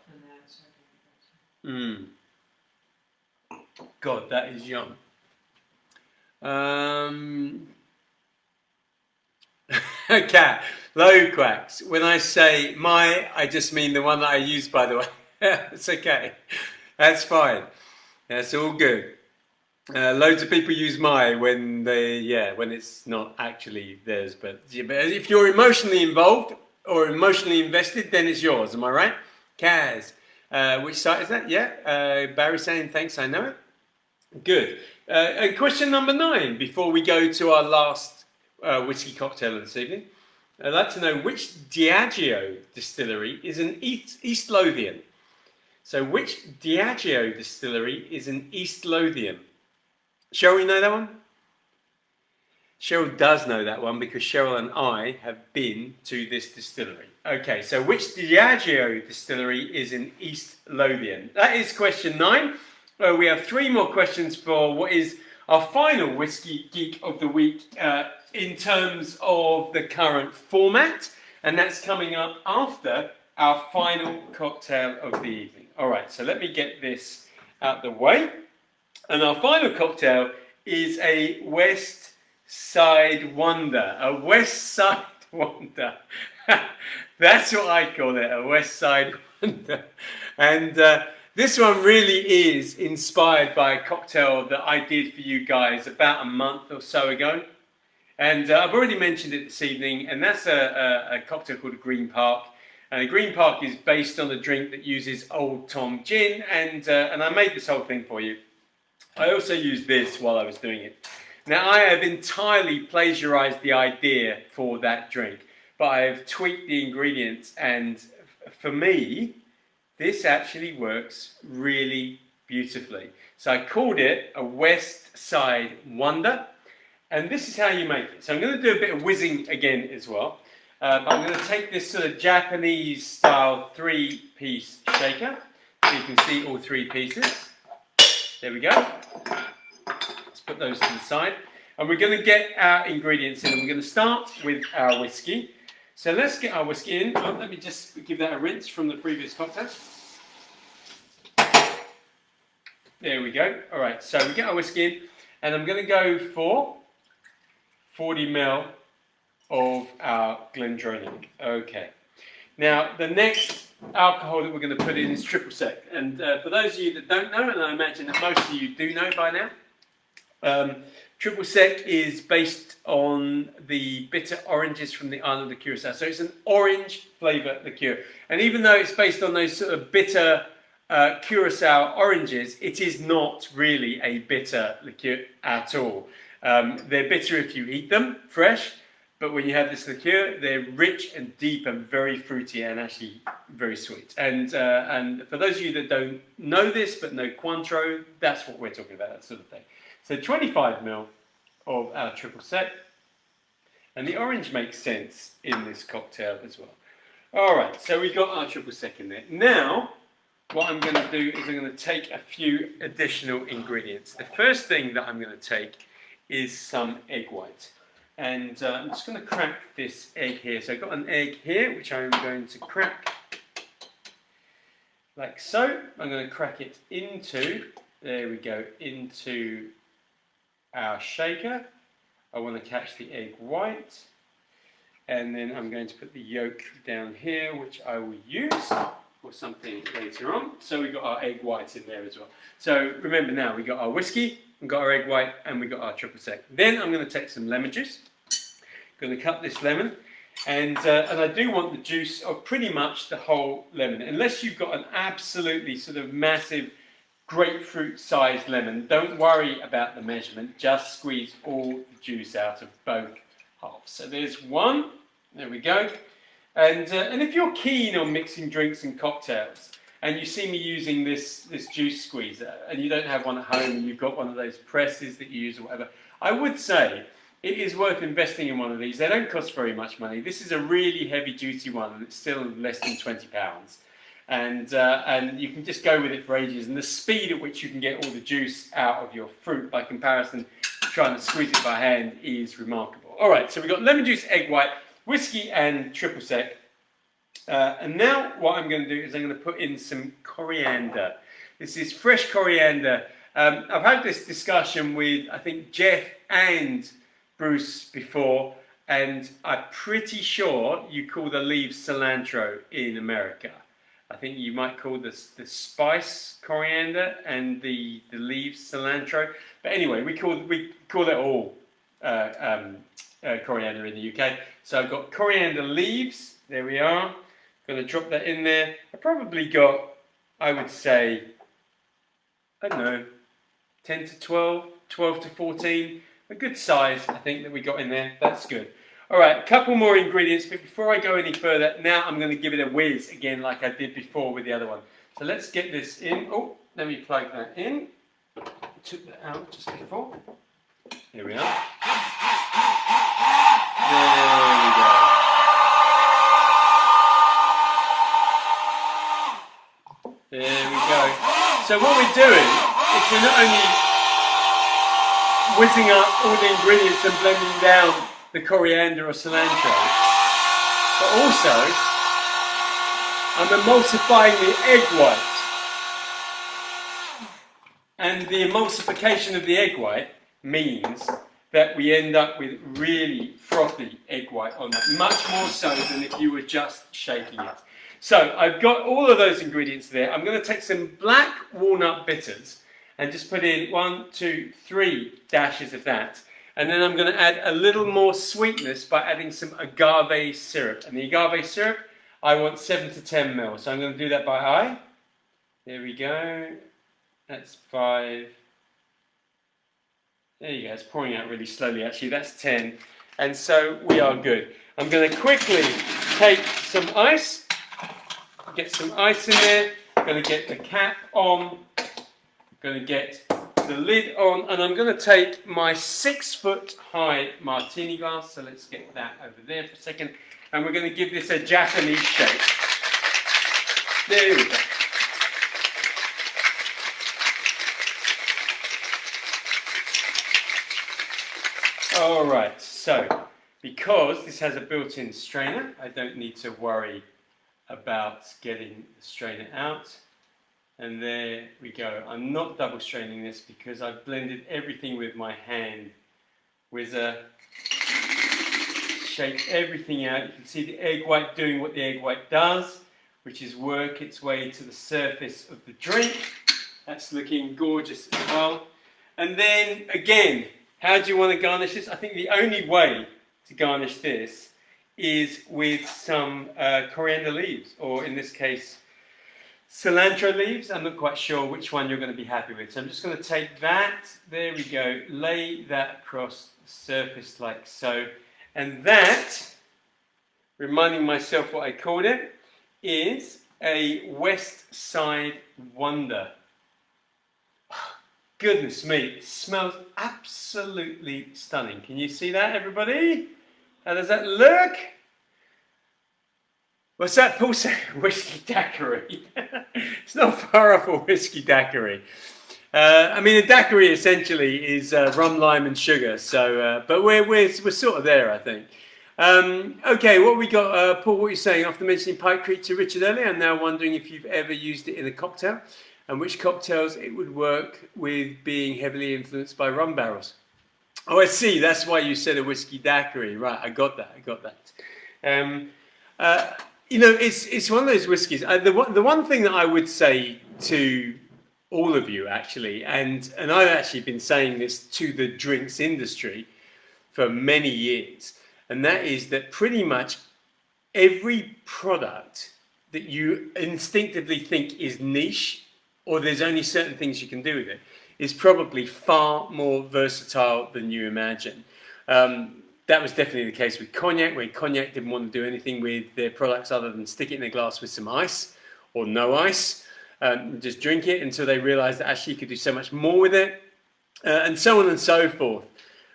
God, that is yum. Cat, low quacks. When I say my, I just mean the one that I use, by the way. It's okay. That's fine. That's all good. Loads of people use my when when it's not actually theirs. But if you're emotionally involved or emotionally invested, then it's yours. Am I right? Kaz, which site is that? Yeah. Barry saying thanks. I know it. Good. Question number 9 before we go to our last whiskey cocktail of this evening. I'd like to know which Diageo distillery is in East Lothian. So which Diageo distillery is in East Lothian? Cheryl, you know that one? Cheryl does know that one because Cheryl and I have been to this distillery. Okay, so which Diageo distillery is in East Lothian? That is question 9. We have 3 more questions for what is our final Whiskey Geek of the Week in terms of the current format, and that's coming up after our final cocktail of the evening. All right, so let me get this out the way. And our final cocktail is a West Side Wonder. A West Side Wonder. That's what I call it, a West Side Wonder. And this one really is inspired by a cocktail that I did for you guys about a month or so ago. And I've already mentioned it this evening, and that's a cocktail called a Green Park. And a Green Park is based on a drink that uses Old Tom gin, and I made this whole thing for you. I also used this while I was doing it. Now, I have entirely plagiarized the idea for that drink, but I have tweaked the ingredients, and for me, this actually works really beautifully. So I called it a West Side Wonder, and this is how you make it. So I'm going to do a bit of whizzing again as well. But I'm going to take this sort of Japanese style 3-piece shaker, so you can see all 3 pieces. There we go. Let's put those to the side. And we're going to get our ingredients in, and we're going to start with our whiskey. So let's get our whiskey in. Oh, let me just give that a rinse from the previous cocktail. There we go. All right, so we get our whiskey in, and I'm going to go for 40 ml of our Glendronach. Okay. Now, the next alcohol that we're going to put in is triple sec. And for those of you that don't know, and I imagine that most of you do know by now, Triple Sec is based on the bitter oranges from the island of Curacao. So it's an orange flavour liqueur. And even though it's based on those sort of bitter Curacao oranges, it is not really a bitter liqueur at all. They're bitter if you eat them fresh, but when you have this liqueur, they're rich and deep and very fruity and actually very sweet. And for those of you that don't know this but know Cointreau, that's what we're talking about, that sort of thing. So 25ml of our Triple Sec, and the orange makes sense in this cocktail as well. All right, so we got our Triple Sec in there. Now, what I'm going to do is I'm going to take a few additional ingredients. The first thing that I'm going to take is some egg white. And I'm just going to crack this egg here. So I've got an egg here, which I'm going to crack like so. I'm going to crack it into, there we go, into our shaker. I want to catch the egg white. And then I'm going to put the yolk down here, which I will use for something later on. So we've got our egg white in there as well. So remember now, we got our whiskey, we've got our egg white, and we got our Triple Sec. Then I'm going to take some lemon juice. I'm going to cut this lemon, and I do want the juice of pretty much the whole lemon. Unless you've got an absolutely sort of massive grapefruit-sized lemon, don't worry about the measurement. Just squeeze all the juice out of both halves. So there's one. There we go. And if you're keen on mixing drinks and cocktails, and you see me using this juice squeezer, and you don't have one at home, and you've got one of those presses that you use or whatever, I would say it is worth investing in one of these. They don't cost very much money. This is a really heavy duty one, and it's still less than £20. And you can just go with it for ages. And the speed at which you can get all the juice out of your fruit by comparison to trying to squeeze it by hand is remarkable. All right, so we've got lemon juice, egg white, whiskey and Triple Sec. And now what I'm going to do is I'm going to put in some coriander. This is fresh coriander. I've had this discussion with, I think, Jeff and Bruce before, and I'm pretty sure you call the leaves cilantro in America. I think you might call this the spice coriander and the leaves cilantro. But anyway, we call it all coriander in the UK. So I've got coriander leaves. There we are. Going to drop that in there. I probably got, I would say, I don't know, 10 to 12, 12 to 14. A good size, I think, that we got in there. That's good. All right, a couple more ingredients, but before I go any further, now I'm going to give it a whiz again like I did before with the other one. So let's get this in. Oh, let me plug that in. I took that out just before. Here we are. There we go. There we go. So what we're doing is we're not only whizzing up all the ingredients and blending down the coriander or cilantro, but also I'm emulsifying the egg white. And the emulsification of the egg white means that we end up with really frothy egg white on that, much more so than if you were just shaking it. So I've got all of those ingredients there. I'm going to take some black walnut bitters and just put in 1, 2, 3 dashes of that. And then I'm going to add a little more sweetness by adding some agave syrup. And the agave syrup, I want 7 to 10 ml. So I'm going to do that by eye. There we go. That's 5. There you go. It's pouring out really slowly, actually. That's 10. And so we are good. I'm going to quickly take some ice. Get some ice in there. I'm going to get the cap on. I'm going to get the lid on, and I'm going to take my 6-foot high martini glass. So let's get that over there for a second, and we're going to give this a Japanese shape. There we go. All right. So because this has a built-in strainer, I don't need to worry about getting the strainer out. And there we go. I'm not double straining this because I've blended everything with my hand whizzer. Shake everything out. You can see the egg white doing what the egg white does, which is work its way to the surface of the drink. That's looking gorgeous as well. And then again, How do you want to garnish this? I think the only way to garnish this is with some coriander leaves, or in this case, cilantro leaves. I'm not quite sure which one you're going to be happy with. So I'm just going to take that, there we go, lay that across the surface like so. And that, reminding myself what I called it, is a West Side Wonder. Goodness me, it smells absolutely stunning. Can you see that, everybody? How does that look? What's that, Paul said? Whiskey daiquiri. It's not far off a whiskey daiquiri. I mean, a daiquiri essentially is rum, lime, and sugar. So, but we're sort of there, I think. Okay, what we got, Paul? What are you saying? After mentioning Pike Creek to Richard earlier, I'm now wondering if you've ever used it in a cocktail, and which cocktails it would work with, being heavily influenced by rum barrels. Oh, I see. That's why you said a whiskey daiquiri, right? I got that. You know, it's one of those whiskies. The one thing that I would say to all of you, actually, and I've actually been saying this to the drinks industry for many years, and that is that pretty much every product that you instinctively think is niche, or there's only certain things you can do with it, is probably far more versatile than you imagine. That was definitely the case with cognac, where cognac didn't want to do anything with their products other than stick it in a glass with some ice or no ice, just drink it until they realized that actually you could do so much more with it, and so on and so forth.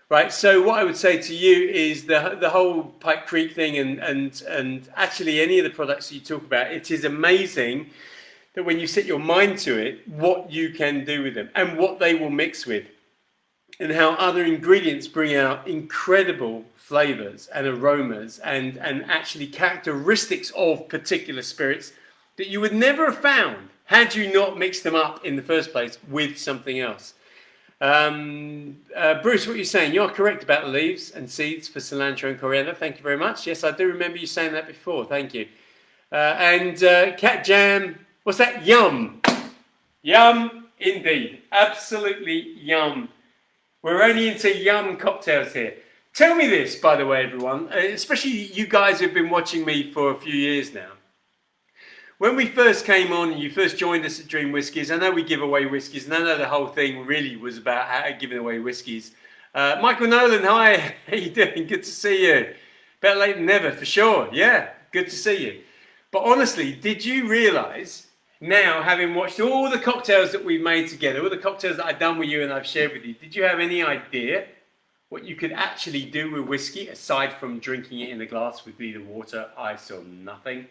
Right, so what I would say to you is the whole Pike Creek thing, and actually any of the products that you talk about, it is amazing that when you set your mind to it, what you can do with them and what they will mix with, and how other ingredients bring out incredible flavors and aromas and actually characteristics of particular spirits that you would never have found had you not mixed them up in the first place with something else. Bruce, what are you saying? You're correct about the leaves and seeds for cilantro and coriander. Thank you very much. Yes, I do remember you saying that before. Thank you. And cat jam, what's that? Yum. Yum indeed. Absolutely yum. We're only into yum cocktails here. Tell me this, by the way, everyone, especially you guys who've been watching me for a few years now. When we first came on and you first joined us at Dream Whiskies, I know we give away whiskies, and I know the whole thing really was about giving away whiskies. Michael Nolan, hi, how you doing? Good to see you. Better late than never, for sure. Yeah, good to see you. But honestly, did you realise, now having watched all the cocktails that we've made together, all the cocktails that I've done with you and I've shared with you, did you have any idea what you could actually do with whiskey aside from drinking it in a glass with either water, ice, or nothing?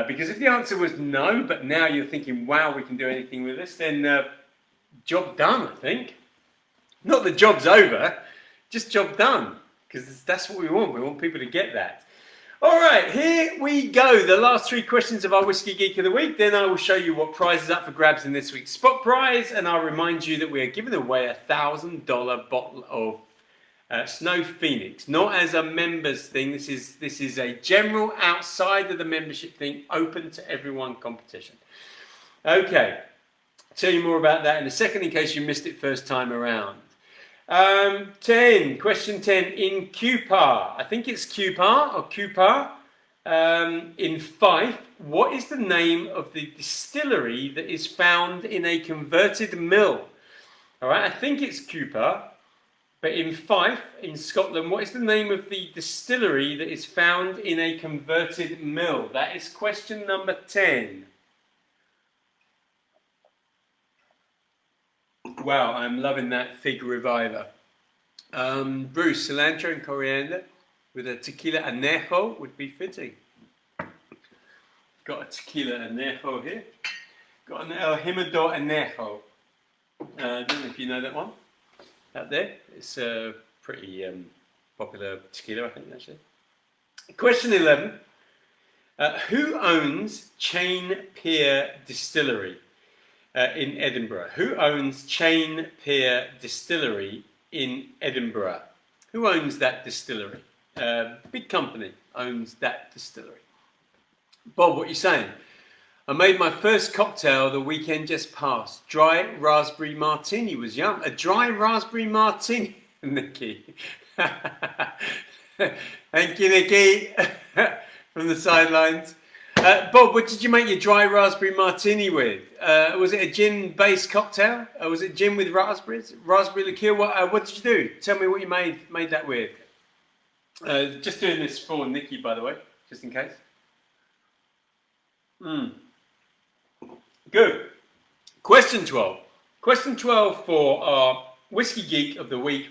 Because if the answer was no, but now you're thinking, wow, we can do anything with this, then job done, I think. Not the job's over, just job done, because that's what we want. We want people to get that. All right, here we go. The last 3 questions of our Whiskey Geek of the Week. Then I will show you what prize is up for grabs in this week's Spot Prize, and I'll remind you that we are giving away a $1,000 bottle of Snow Phoenix, not as a members thing. This is a general, outside of the membership thing, open to everyone competition. Okay, tell you more about that in a second in case you missed it first time around. Question 10, in Cupar, I think it's Cupar or Cupar, in Fife, what is the name of the distillery that is found in a converted mill? All right, I think it's Cupar. But in Fife, in Scotland, what is the name of the distillery that is found in a converted mill? That is question number 10. Wow, I'm loving that Fig Reviver. Bruce, cilantro and coriander with a tequila anejo would be fitting. Got a tequila anejo here. Got an El Jimador anejo. I don't know if you know that one. Out there, it's a pretty popular tequila, I think, actually. Question 11. Who owns Chain Pier Distillery in Edinburgh? Who owns Chain Pier Distillery in Edinburgh? Who owns that distillery? Big company owns that distillery. Bob, what are you saying? I made my first cocktail the weekend just passed. Dry raspberry martini was yum. A dry raspberry martini. Nikki. Thank you, Nikki, from the sidelines. Bob, what did you make your dry raspberry martini with? Was it a gin-based cocktail? Was it gin with raspberries? Raspberry liqueur? What did you do? Tell me what you made that with. Just doing this for Nikki, by the way, just in case. Good. Question 12. Question 12 for our Whiskey Geek of the Week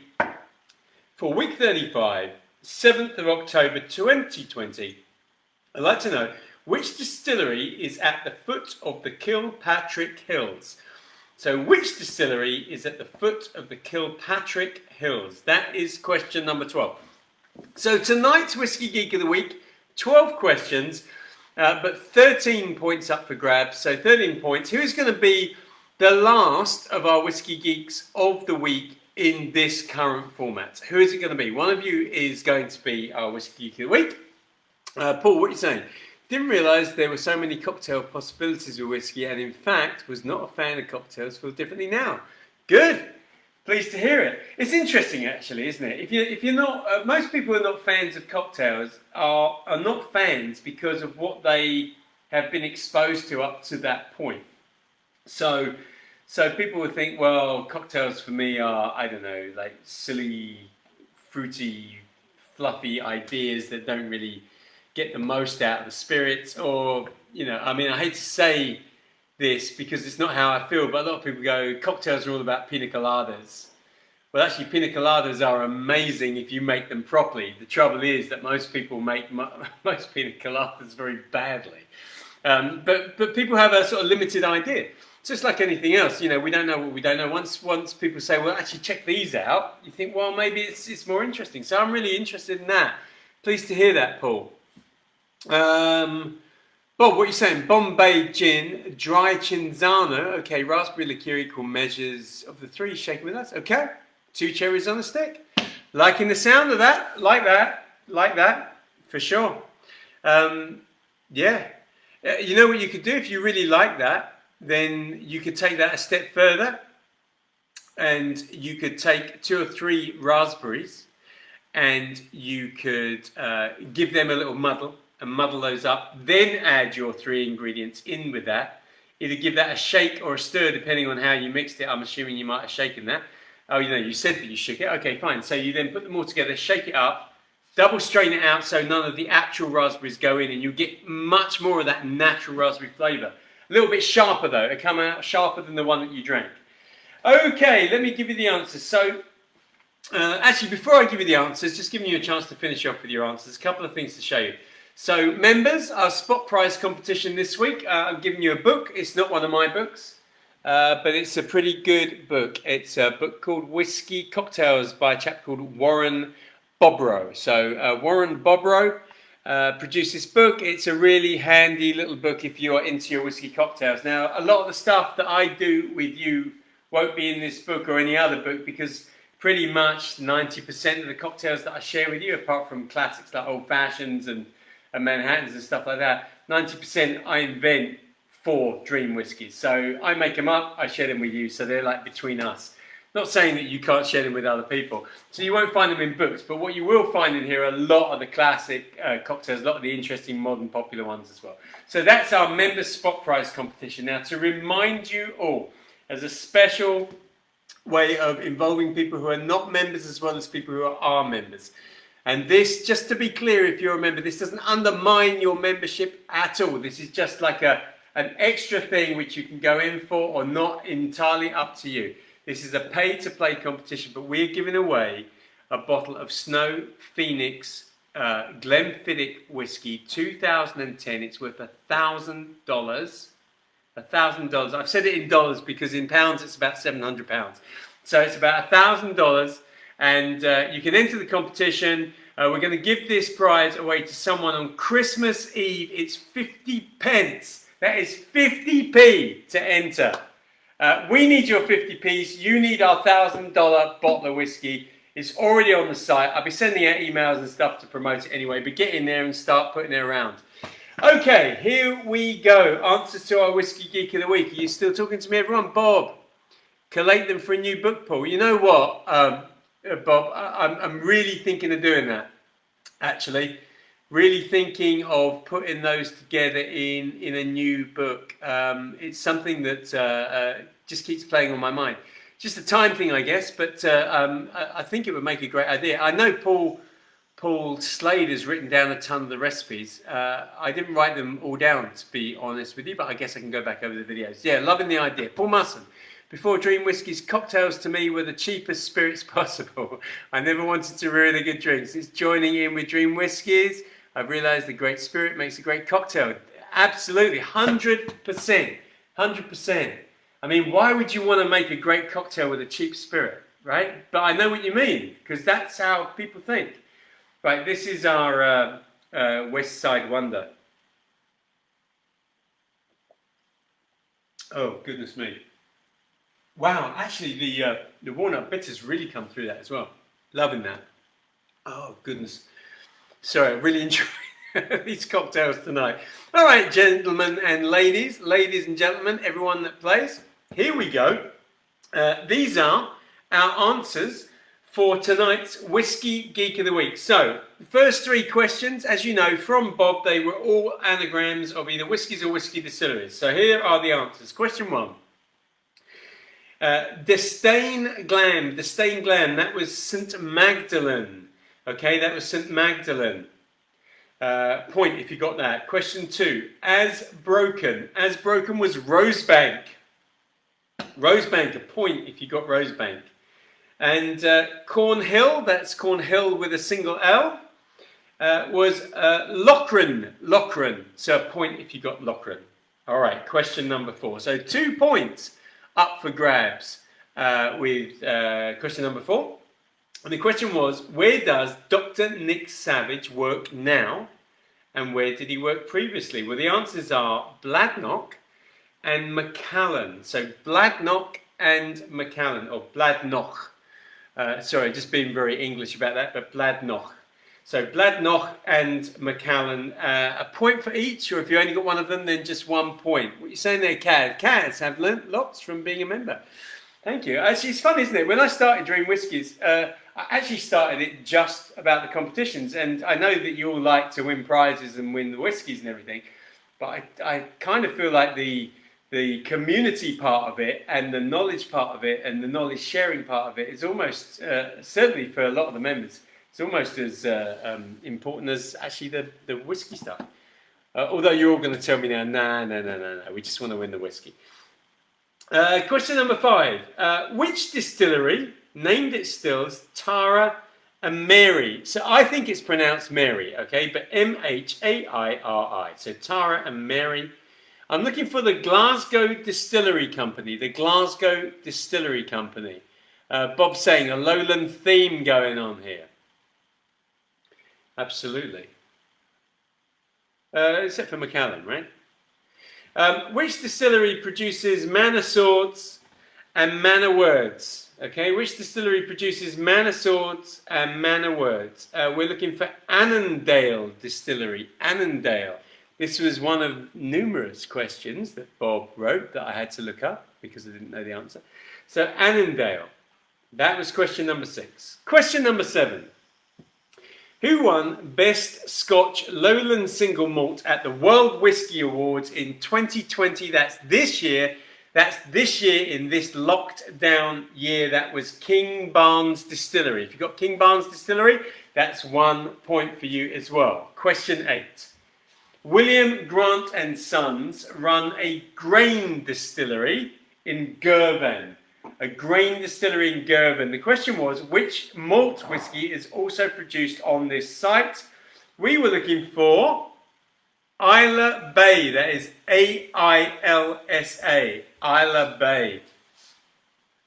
for week 35, 7th of October 2020. I'd like to know which distillery is at the foot of the Kilpatrick Hills. So which distillery is at the foot of the Kilpatrick Hills? That is question number 12. So tonight's Whiskey Geek of the Week, 12 questions, but 13 points up for grabs. So 13 points. Who's going to be the last of our Whiskey Geeks of the Week in this current format? Who is it going to be? One of you is going to be our Whiskey Geek of the Week. Paul, what are you saying? Didn't realise there were so many cocktail possibilities with whiskey, and in fact was not a fan of cocktails. Feel differently now. Good. Pleased to hear it. It's interesting, actually, isn't it? If you're not, most people who are not fans of cocktails are not fans because of what they have been exposed to up to that point. So people would think, well, cocktails for me are, I don't know, like silly, fruity, fluffy ideas that don't really get the most out of the spirits, or, you know, I mean, I hate to say this because it's not how I feel, but a lot of people go, cocktails are all about pina coladas. Well, actually, pina coladas are amazing if you make them properly. The trouble is that most people make most pina coladas very badly. But people have a sort of limited idea. Just like anything else, you know, we don't know what we don't know. Once people say, well, actually check these out, you think, well, maybe it's more interesting. So I'm really interested in that. Pleased to hear that, Paul. Bob, what are you saying? Bombay gin, dry Cinzano. Okay, raspberry liqueur equal measures of the three. Shake it with us. Okay, 2 cherries on a stick. Liking the sound of that. Like that, for sure. Yeah. You know what you could do if you really like that? Then you could take that a step further, and you could take 2 or 3 raspberries, and you could give them a little muddle and muddle those up, then add your 3 ingredients in with that. Either give that a shake or a stir depending on how you mixed it. I'm assuming you might have shaken that. Oh, you know, you said that you shook it. Okay, fine. So you then put them all together, shake it up, double strain it out so none of the actual raspberries go in, and you get much more of that natural raspberry flavour. A little bit sharper though. It'll come out sharper than the one that you drank. Okay, let me give you the answers. So actually, before I give you the answers, just giving you a chance to finish off with your answers, a couple of things to show you. So members, our spot prize competition this week, I'm giving you a book. It's not one of my books, but it's a pretty good book. It's a book called Whiskey Cocktails by a chap called Warren Bobrow. So Warren Bobrow produced this book. It's a really handy little book if you're into your whiskey cocktails. Now, a lot of the stuff that I do with you won't be in this book or any other book, because pretty much 90% of the cocktails that I share with you, apart from classics like Old Fashions and Manhattans and stuff like that, 90% I invent for Dream Whiskies. So I make them up, I share them with you, so they're like between us. Not saying that you can't share them with other people. So you won't find them in books, but what you will find in here are a lot of the classic cocktails, a lot of the interesting modern popular ones as well. So that's our member spot prize competition. Now, to remind you all, as a special way of involving people who are not members as well as people who are members. And this, just to be clear, if you're a member, this doesn't undermine your membership at all. This is just like an extra thing which you can go in for or not, entirely up to you. This is a pay-to-play competition, but we're giving away a bottle of Snow Phoenix Glenfiddich whiskey, 2010. It's worth $1,000. $1,000. I've said it in dollars because in pounds it's about £700. So it's about $1,000. And you can enter the competition. We're going to give this prize away to someone on Christmas Eve. It's 50 pence. That is 50p to enter. We need your 50p's. You need our $1,000 bottle of whiskey. It's already on the site. I'll be sending out emails and stuff to promote it anyway, but get in there and start putting it around. Okay, here we go. Answers to our Whiskey Geek of the Week. Are you still talking to me, everyone? Bob, collate them for a new book, Paul. You know what? Bob. I'm really thinking of doing that. Actually, really thinking of putting those together in a new book. It's something that just keeps playing on my mind. Just a time thing, I guess, but I think it would make a great idea. I know Paul Slade has written down a ton of the recipes. I didn't write them all down, to be honest with you, but I guess I can go back over the videos. Yeah, loving the idea. Paul Musson. Before Dream Whiskies, cocktails to me were the cheapest spirits possible. I never wanted to ruin a good drink. Since joining in with Dream Whiskies, I've realised a great spirit makes a great cocktail. Absolutely, 100%. 100%. I mean, why would you want to make a great cocktail with a cheap spirit, right? But I know what you mean, because that's how people think. Right, this is our West Side Wonder. Oh, goodness me. Wow, actually the walnut bitters really come through that as well. Loving that. Oh, goodness. Sorry, I really enjoy these cocktails tonight. All right, gentlemen and ladies and gentlemen, everyone that plays, here we go. These are our answers for tonight's Whiskey Geek of the Week. So, the first three questions, as you know from Bob, they were all anagrams of either whiskies or whiskey distilleries. So here are the answers. Question 1. Disdain Glam, that was St. Magdalene. Okay, that was St. Magdalene. Point if you got that. Question 2. As Broken was Rosebank. Rosebank, a point if you got Rosebank. And Cornhill, that's Cornhill with a single L, was Lochran. So a point if you got Lochran. All right, question number 4. So 2 points up for grabs with question number 4. And the question was, where does Dr. Nick Savage work now? And where did he work previously? Well, the answers are Bladnoch and Macallan. So Bladnoch and Macallan, or Bladnoch. Sorry, just being very English about that, but Bladnoch. So Bladnoch and Macallan, a point for each, or if you only got one of them, then just 1 point. What are you saying there, Kaz? Kaz have learnt lots from being a member. Thank you. Actually, it's fun, isn't it? When I started Dream Whiskies, I actually started it just about the competitions, and I know that you all like to win prizes and win the whiskies and everything, but I kind of feel like the community part of it and the knowledge part of it and the knowledge sharing part of it is almost, certainly for a lot of the members, it's almost as important as actually the whiskey stuff. Although you're all going to tell me now, no, we just want to win the whiskey. Question number 5. Which distillery named its stills Tara and Mary? So I think it's pronounced Mary, okay, but M-H-A-I-R-I. So Tara and Mary. I'm looking for the Glasgow Distillery Company. The Glasgow Distillery Company. Bob's saying a lowland theme going on here. Absolutely. Except for Macallan, right? Which distillery produces Manor Swords and Manor Words? Okay, which distillery produces Manor Swords and Manor Words? We're looking for Annandale Distillery. Annandale. This was one of numerous questions that Bob wrote that I had to look up because I didn't know the answer. So Annandale. That was question number 6. Question number 7. Who won Best Scotch Lowland Single Malt at the World Whisky Awards in 2020? That's this year. That's this year in this locked down year. That was King Barnes Distillery. If you got King Barnes Distillery, that's 1 point for you as well. Question 8. William Grant and Sons run a grain distillery in Girvan. A grain distillery in Girvan. The question was, which malt whisky is also produced on this site? We were looking for Isla Bay. That is A-I-L-S-A. Isla Bay.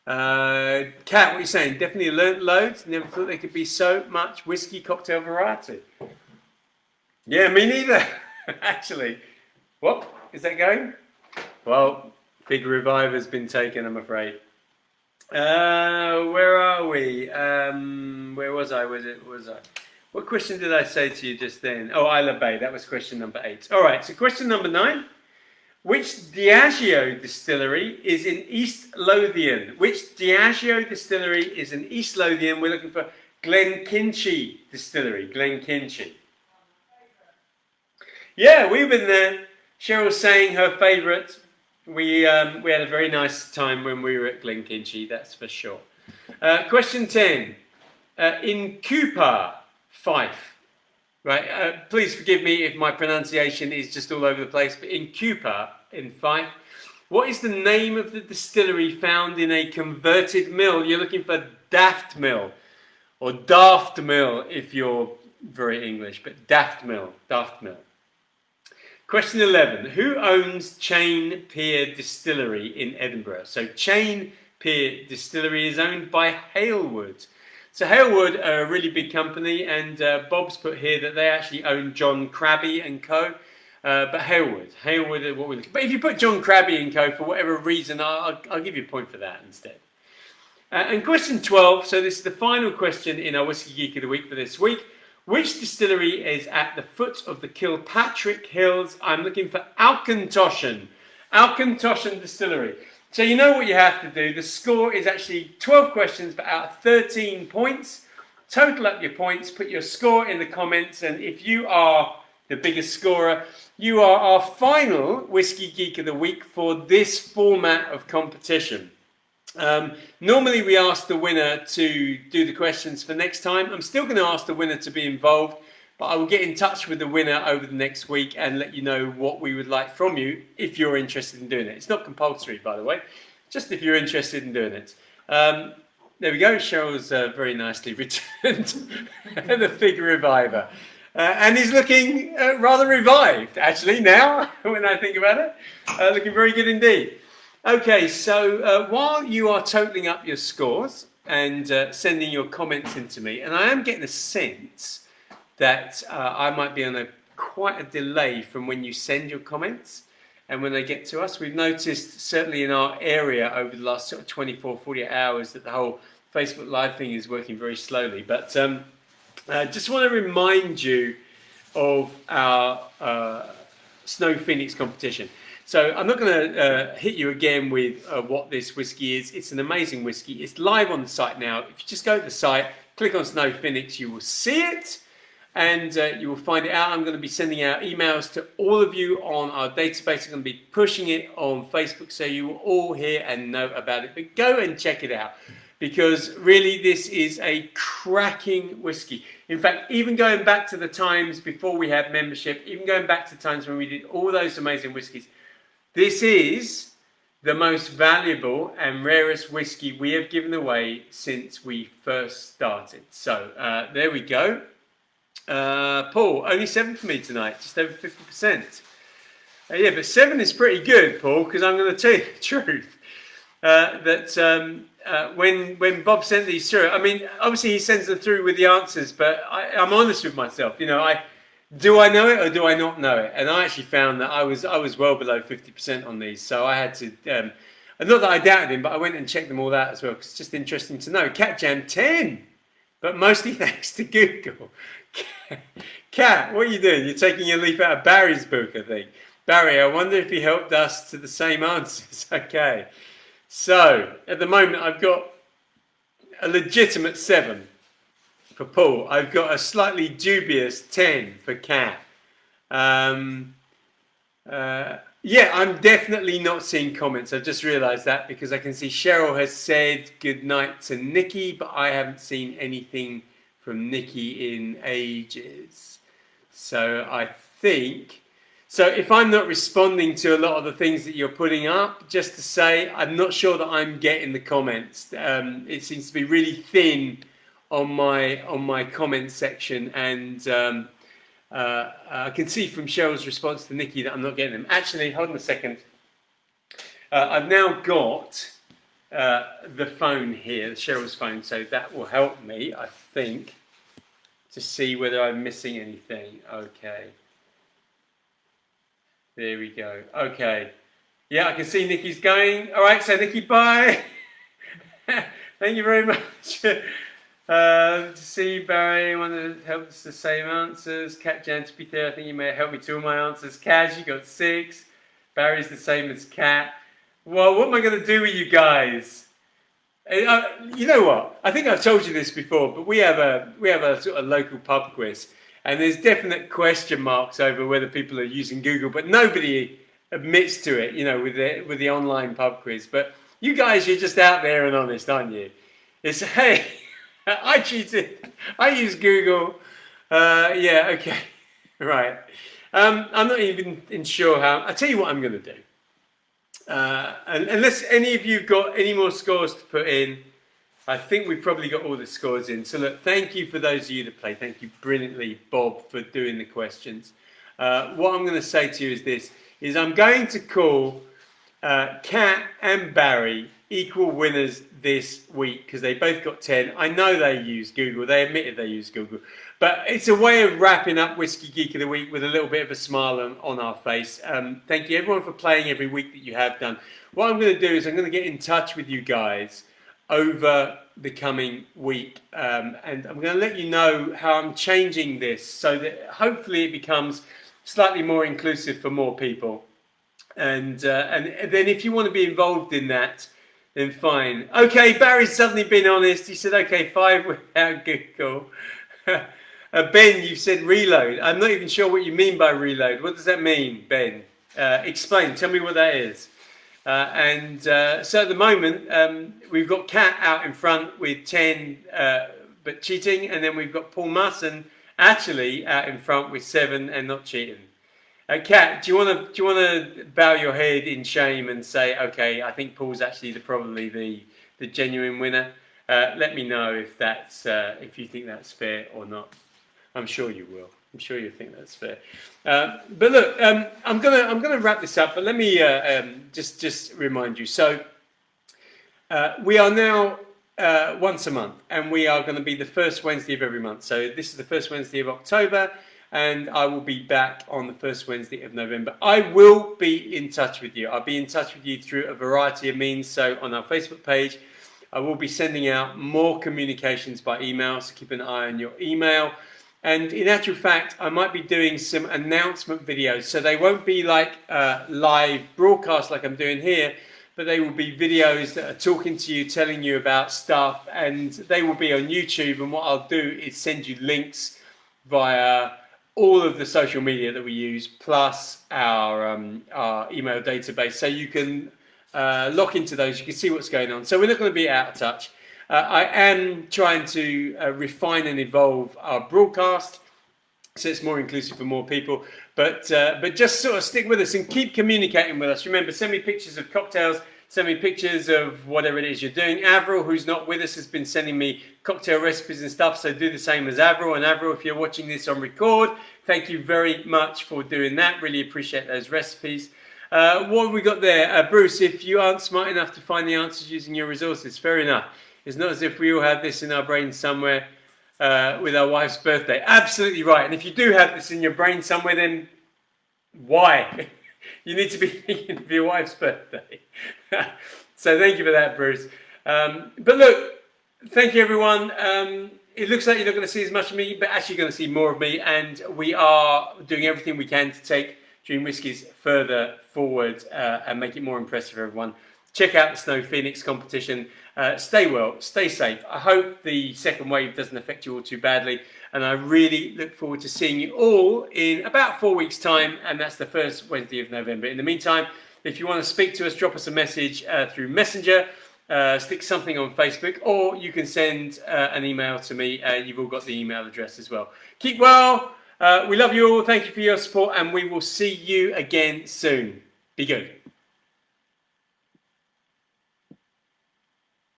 Kat, what are you saying? Definitely learnt loads. Never thought there could be so much whiskey cocktail variety. Yeah, me neither. Actually. What? Is that going? Well, Big Revive has been taken, I'm afraid. Where are we? Where was I? What question did I say to you just then? Oh, Isla Bay. That was question number 8. All right. So question number 9. Which Diageo distillery is in East Lothian? Which Diageo distillery is in East Lothian? We're looking for Glenkinchie distillery. Glenkinchie. Yeah, we've been there. Cheryl's saying her favourite. We had a very nice time when we were at Glenkinchie, that's for sure. Question 10. In Cooper, Fife. Right, please forgive me if my pronunciation is just all over the place, but in Cooper, in Fife, what is the name of the distillery found in a converted mill? You're looking for Daft Mill, or Daft Mill if you're very English, but Daft Mill, Daft Mill. Question 11. Who owns Chain Pier Distillery in Edinburgh? So Chain Pier Distillery is owned by Halewood. So Halewood are a really big company, and Bob's put here that they actually own John Krabby and Co. But Halewood are what we're looking. But if you put John Krabby and Co. for whatever reason, I'll give you a point for that instead. And question 12. So this is the final question in our Whiskey Geek of the Week for this week. Which distillery is at the foot of the Kilpatrick Hills? I'm looking for Auchentoshan. Auchentoshan Distillery. So you know what you have to do. The score is actually 12 questions, but out of 13 points. Total up your points, put your score in the comments, and if you are the biggest scorer, you are our final Whiskey Geek of the Week for this format of competition. Normally we ask the winner to do the questions for next time. I'm still going to ask the winner to be involved, but I will get in touch with the winner over the next week and let you know what we would like from you if you're interested in doing it. It's not compulsory, by the way, just if you're interested in doing it. There we go. Cheryl's very nicely returned the Fig Reviver. And he's looking rather revived, actually, now, when I think about it. Looking very good indeed. Okay, so while you are totaling up your scores and sending your comments in to me, and I am getting a sense that I might be on quite a delay from when you send your comments and when they get to us. We've noticed, certainly in our area over the last sort of 24, 48 hours, that the whole Facebook Live thing is working very slowly. But I just want to remind you of our Snow Phoenix competition. So I'm not going to hit you again with what this whiskey is. It's an amazing whiskey. It's live on the site now. If you just go to the site, click on Snow Phoenix, you will see it and you will find it out. I'm going to be sending out emails to all of you on our database. I'm going to be pushing it on Facebook so you will all hear and know about it. But go and check it out because really this is a cracking whiskey. In fact, even going back to the times before we had membership, even going back to times when we did all those amazing whiskies, this is the most valuable and rarest whiskey we have given away since we first started. So there we go. Paul, only 7 for me tonight, just over 50%. Yeah, but 7 is pretty good, Paul, because I'm going to tell you the truth. When Bob sent these through, I mean, obviously he sends them through with the answers, but I'm honest with myself. You know, do I know it or do I not know it? And I actually found that I was well below 50% on these, so I had to. Not that I doubted him, but I went and checked them all out as well because it's just interesting to know. Cat Jam 10, but mostly thanks to Google. Cat, what are you doing? You're taking a leaf out of Barry's book, I think. Barry, I wonder if he helped us to the same answers. Okay, so at the moment I've got a legitimate 7. For Paul, I've got a slightly dubious 10 for Kat. Yeah, I'm definitely not seeing comments. I've just realised that because I can see Cheryl has said good night to Nikki, but I haven't seen anything from Nikki in ages. So I think, so if I'm not responding to a lot of the things that you're putting up, just to say, I'm not sure that I'm getting the comments. It seems to be really thin on my comment section, and I can see from Cheryl's response to Nikki that I'm not getting them. Actually, hold on a second. I've now got the phone here, Cheryl's phone, so that will help me, I think, to see whether I'm missing anything. Okay. There we go. Okay. Yeah, I can see Nikki's going. All right, so Nikki, bye. Thank you very much. To see Barry, want to help us the same answers. Cat Jan, to be fair, I think you may have helped me to all my answers. Kaz, you got 6. Barry's the same as Cat. Well, what am I going to do with you guys? You know what? I think I've told you this before, but we have a sort of local pub quiz, and there's definite question marks over whether people are using Google, but nobody admits to it. You know, with the online pub quiz. But you guys, you're just out there and honest, aren't you? It's hey, I cheated. I use Google. Yeah, okay, right. I'm not even sure how. I'll tell you what I'm going to do. And unless any of you got any more scores to put in, I think we've probably got all the scores in. So look, thank you for those of you that play. Thank you brilliantly, Bob, for doing the questions. What I'm going to say to you is this, is I'm going to call Kat and Barry equal winners this week because they both got 10. I know they use Google. They admitted they use Google. But it's a way of wrapping up Whiskey Geek of the Week with a little bit of a smile on our face. Thank you everyone for playing every week that you have done. What I'm going to do is I'm going to get in touch with you guys over the coming week. And I'm going to let you know how I'm changing this so that hopefully it becomes slightly more inclusive for more people. And then if you want to be involved in that, then fine. Okay, Barry's suddenly been honest. He said, okay, 5 without Google. Ben, you've said reload. I'm not even sure what you mean by reload. What does that mean, Ben? Explain. Tell me what that is. So at the moment, we've got Kat out in front with 10, but cheating. And then we've got Paul Musson actually out in front with 7 and not cheating. Kat, do you want to bow your head in shame and say, okay, I think Paul's actually probably the genuine winner? Let me know if that's if you think that's fair or not. I'm sure you will. I'm sure you think that's fair. But look, I'm gonna wrap this up. But let me just remind you. So we are now once a month, and we are going to be the first Wednesday of every month. So this is the first Wednesday of October, and I will be back on the first Wednesday of November. I will be in touch with you. I'll be in touch with you through a variety of means. So on our Facebook page, I will be sending out more communications by email. So keep an eye on your email. And in actual fact, I might be doing some announcement videos. So they won't be like live broadcast like I'm doing here, but they will be videos that are talking to you, telling you about stuff, and they will be on YouTube. And what I'll do is send you links via all of the social media that we use, plus our email database. So you can lock into those. You can see what's going on. So we're not going to be out of touch. I am trying to refine and evolve our broadcast so it's more inclusive for more people. But just sort of stick with us and keep communicating with us. Remember, send me pictures of cocktails. Send me pictures of whatever it is you're doing. Avril, who's not with us, has been sending me cocktail recipes and stuff. So do the same as Avril. And Avril, if you're watching this on record, thank you very much for doing that. Really appreciate those recipes. What have we got there? Bruce, if you aren't smart enough to find the answers using your resources, fair enough. It's not as if we all have this in our brain somewhere with our wife's birthday. Absolutely right. And if you do have this in your brain somewhere, then why? You need to be thinking of your wife's birthday. So thank you for that, Bruce. But look, thank you, everyone. It looks like you're not going to see as much of me, but actually you're going to see more of me. And we are doing everything we can to take Dream Whiskies further forward and make it more impressive for everyone. Check out the Snow Phoenix competition. Stay well, stay safe. I hope the second wave doesn't affect you all too badly. And I really look forward to seeing you all in about 4 weeks' time. And that's the first Wednesday of November. In the meantime, if you want to speak to us, drop us a message through Messenger, stick something on Facebook, or you can send an email to me. You've all got the email address as well. Keep well. We love you all. Thank you for your support. And we will see you again soon. Be good.